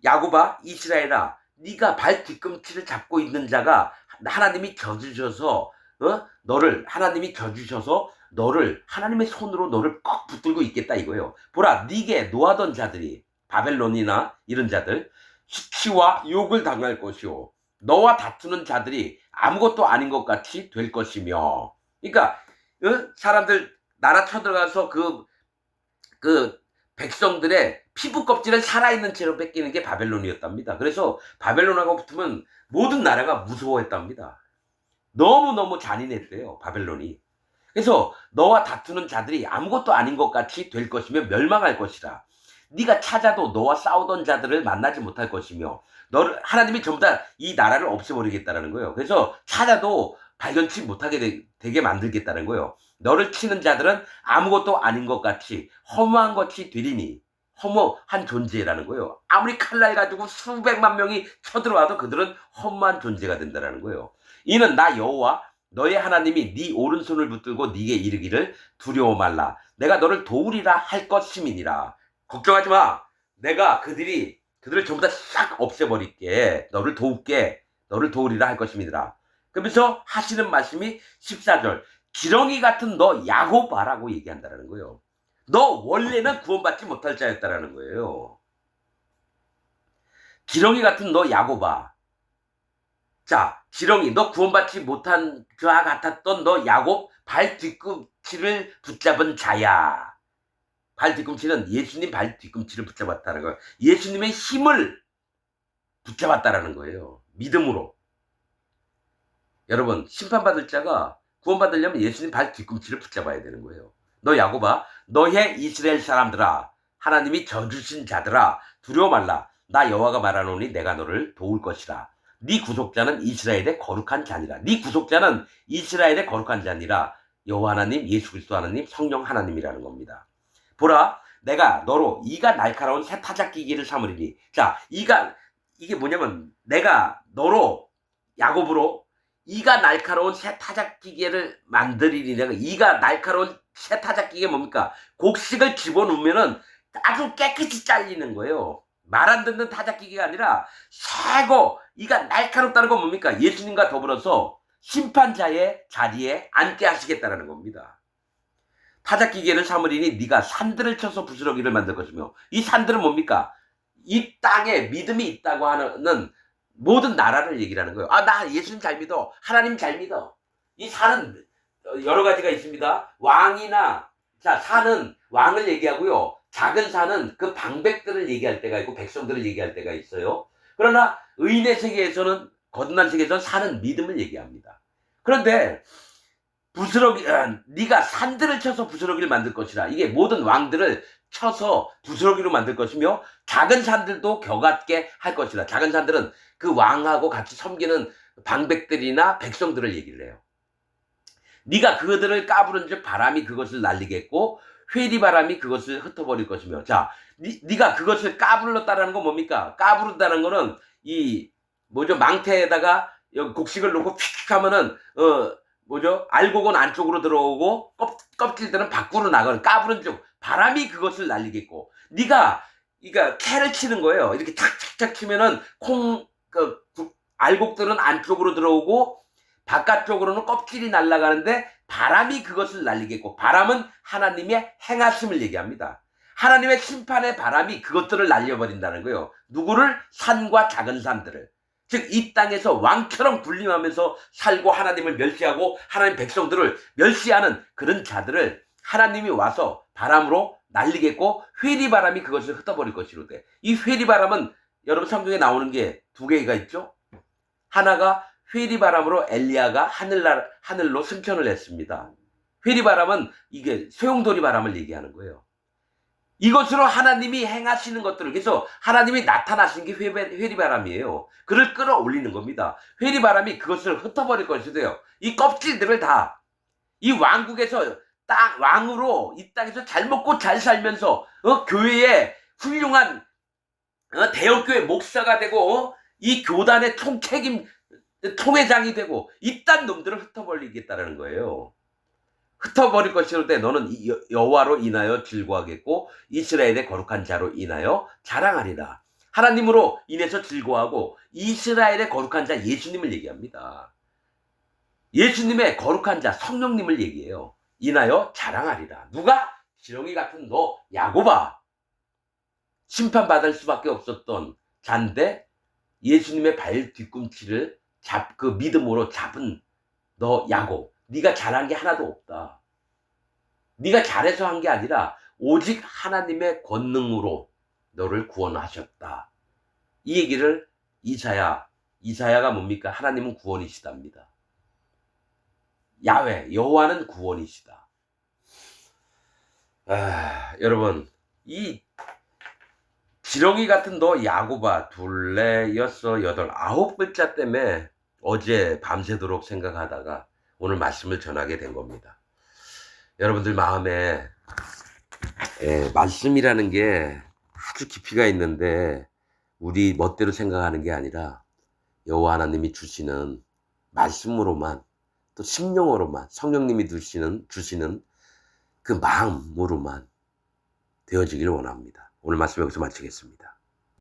야곱아, 이스라엘아, 네가 발 뒤꿈치를 잡고 있는 자가 하나님이 져주셔서, 하나님이 져주셔서 너를 하나님의 손으로 너를 꼭 붙들고 있겠다 이거예요. 보라, 네게 노하던 자들이, 바벨론이나 이런 자들, 수치와 욕을 당할 것이요, 너와 다투는 자들이 아무것도 아닌 것 같이 될 것이며. 그러니까 사람들 나라 쳐들어가서 그 백성들의 피부 껍질을 살아있는 채로 뺏기는 게 바벨론이었답니다. 그래서 바벨론하고 붙으면 모든 나라가 무서워했답니다. 너무너무 잔인했대요, 바벨론이. 그래서 너와 다투는 자들이 아무것도 아닌 것 같이 될 것이며 멸망할 것이라. 네가 찾아도 너와 싸우던 자들을 만나지 못할 것이며, 하나님이 전부 다 이 나라를 없애버리겠다는 거예요. 그래서 찾아도 발견치 못하게 되게 만들겠다는 거예요. 너를 치는 자들은 아무것도 아닌 것 같이 허무한 것이 되리니. 허무한 존재라는 거예요. 아무리 칼날 가지고 수백만 명이 쳐들어와도 그들은 허무한 존재가 된다는 거예요. 이는 나 여호와 너의 하나님이 네 오른손을 붙들고 네게 이르기를 두려워 말라. 내가 너를 도우리라 할 것임이니라. 걱정하지 마. 내가 그들을 전부 다 싹 없애버릴게. 너를 도울게. 너를 도우리라 할 것임이니라. 그러면서 하시는 말씀이 14절. 지렁이 같은 너 야곱아라고 얘기한다는 거예요. 너 원래는 구원받지 못할 자였다라는 거예요. 지렁이 같은 너 야곱아. 자, 지렁이, 너 구원받지 못한 자와 같았던 너 야곱, 발 뒤꿈치를 붙잡은 자야. 발 뒤꿈치는 예수님 발 뒤꿈치를 붙잡았다는 거예요. 예수님의 힘을 붙잡았다라는 거예요. 믿음으로. 여러분, 심판받을 자가 구원받으려면 예수님 발 뒤꿈치를 붙잡아야 되는 거예요. 너 야곱아, 너의 이스라엘 사람들아, 하나님이 져주신 자들아, 두려워 말라. 나 여호와가 말하노니 내가 너를 도울 것이라. 네 구속자는 이스라엘의 거룩한 자니라. 네 구속자는 이스라엘의 거룩한 자니라. 여호와 하나님, 예수 그리스도 하나님, 성령 하나님이라는 겁니다. 보라, 내가 너로 이가 날카로운 새 타작기기를 삼으리니. 자, 이게 뭐냐면 내가 너로, 야곱으로 이가 날카로운 새 타작기계를 만들리니. 내가 이가 날카로운 새 타작기계 뭡니까? 곡식을 집어넣으면은 아주 깨끗이 잘리는 거예요. 말 안 듣는 타작기계가 아니라 새고 이가 날카롭다는 건 뭡니까? 예수님과 더불어서 심판자의 자리에 앉게 하시겠다는 겁니다. 타작기계를 삼으리니 네가 산들을 쳐서 부스러기를 만들 것이며. 이 산들은 뭡니까? 이 땅에 믿음이 있다고 하는 모든 나라를 얘기를 하는 거예요. 아, 나 예수님 잘 믿어. 하나님 잘 믿어. 이 산은 여러 가지가 있습니다. 왕이나, 자, 산은 왕을 얘기하고요. 작은 산은 그 방백들을 얘기할 때가 있고 백성들을 얘기할 때가 있어요. 그러나 의인의 세계에서는, 거듭난 세계에서는 산은 믿음을 얘기합니다. 그런데 네가 산들을 쳐서 부스러기를 만들 것이라. 이게 모든 왕들을 쳐서 부스러기로 만들 것이며 작은 산들도 겨같게 할 것이라. 작은 산들은 그 왕하고 같이 섬기는 방백들이나 백성들을 얘기를 해요. 네가 그들을 까부른즉 바람이 그것을 날리겠고 회리바람이 그것을 흩어버릴 것이며. 자, 네가 그것을 까불렀다라는 건 뭡니까? 까부른다는 거는 이 뭐죠? 망태에다가 곡식을 놓고 휙 하면은 뭐죠? 알곡은 안쪽으로 들어오고 껍질들은 밖으로 나가는 까부른 쪽. 바람이 그것을 날리겠고. 네가 그러니까 캐를 치는 거예요. 이렇게 착착착 치면은 알곡들은 안쪽으로 들어오고 바깥쪽으로는 껍질이 날아가는데 바람이 그것을 날리겠고. 바람은 하나님의 행하심을 얘기합니다. 하나님의 심판의 바람이 그것들을 날려버린다는 거예요. 누구를? 산과 작은 산들을. 즉 이 땅에서 왕처럼 군림하면서 살고 하나님을 멸시하고 하나님 백성들을 멸시하는 그런 자들을 하나님이 와서 바람으로 날리겠고, 회리바람이 그것을 흩어버릴 것이로되. 이 회리바람은 여러분 성경에 나오는 게 두 개가 있죠. 하나가 회리바람으로 엘리야가 하늘로 승천을 했습니다. 회리바람은 이게 소용돌이 바람을 얘기하는 거예요. 이것으로 하나님이 행하시는 것들을, 그래서 하나님이 나타나신 게 회리바람이에요. 그를 끌어올리는 겁니다. 회리바람이 그것을 흩어버릴 것이돼요. 이 껍질들을 다 이 왕국에서 왕으로 이 땅에서 잘 먹고 잘 살면서 교회에 훌륭한 대형교회 목사가 되고 이 교단의 통회장이 되고 이딴 놈들을 흩어버리겠다는 거예요. 흩어버릴 것이로되 너는 여호와로 인하여 즐거워하겠고 이스라엘의 거룩한 자로 인하여 자랑하리라. 하나님으로 인해서 즐거워하고 이스라엘의 거룩한 자 예수님을 얘기합니다. 예수님의 거룩한 자 성령님을 얘기해요. 인하여 자랑하리라. 누가? 지렁이 같은 너 야곱아. 심판받을 수밖에 없었던 잔데 예수님의 발 뒤꿈치를 그 믿음으로 잡은 너 야곱. 네가 잘한 게 하나도 없다. 네가 잘해서 한 게 아니라 오직 하나님의 권능으로 너를 구원하셨다. 이 얘기를 이사야가 뭡니까? 하나님은 구원이시답니다. 야훼 여호와는 구원이시다. 여러분, 이 지렁이 같은 너 야곱아, 둘레, 여섯, 여덟, 9글자 때문에 어제 밤새도록 생각하다가 오늘 말씀을 전하게 된 겁니다. 여러분들 마음에 말씀이라는 게 아주 깊이가 있는데 우리 멋대로 생각하는 게 아니라 여호와 하나님이 주시는 말씀으로만, 또 심령으로만, 성령님이 주시는 그 마음으로만 되어지기를 원합니다. 오늘 말씀 여기서 마치겠습니다.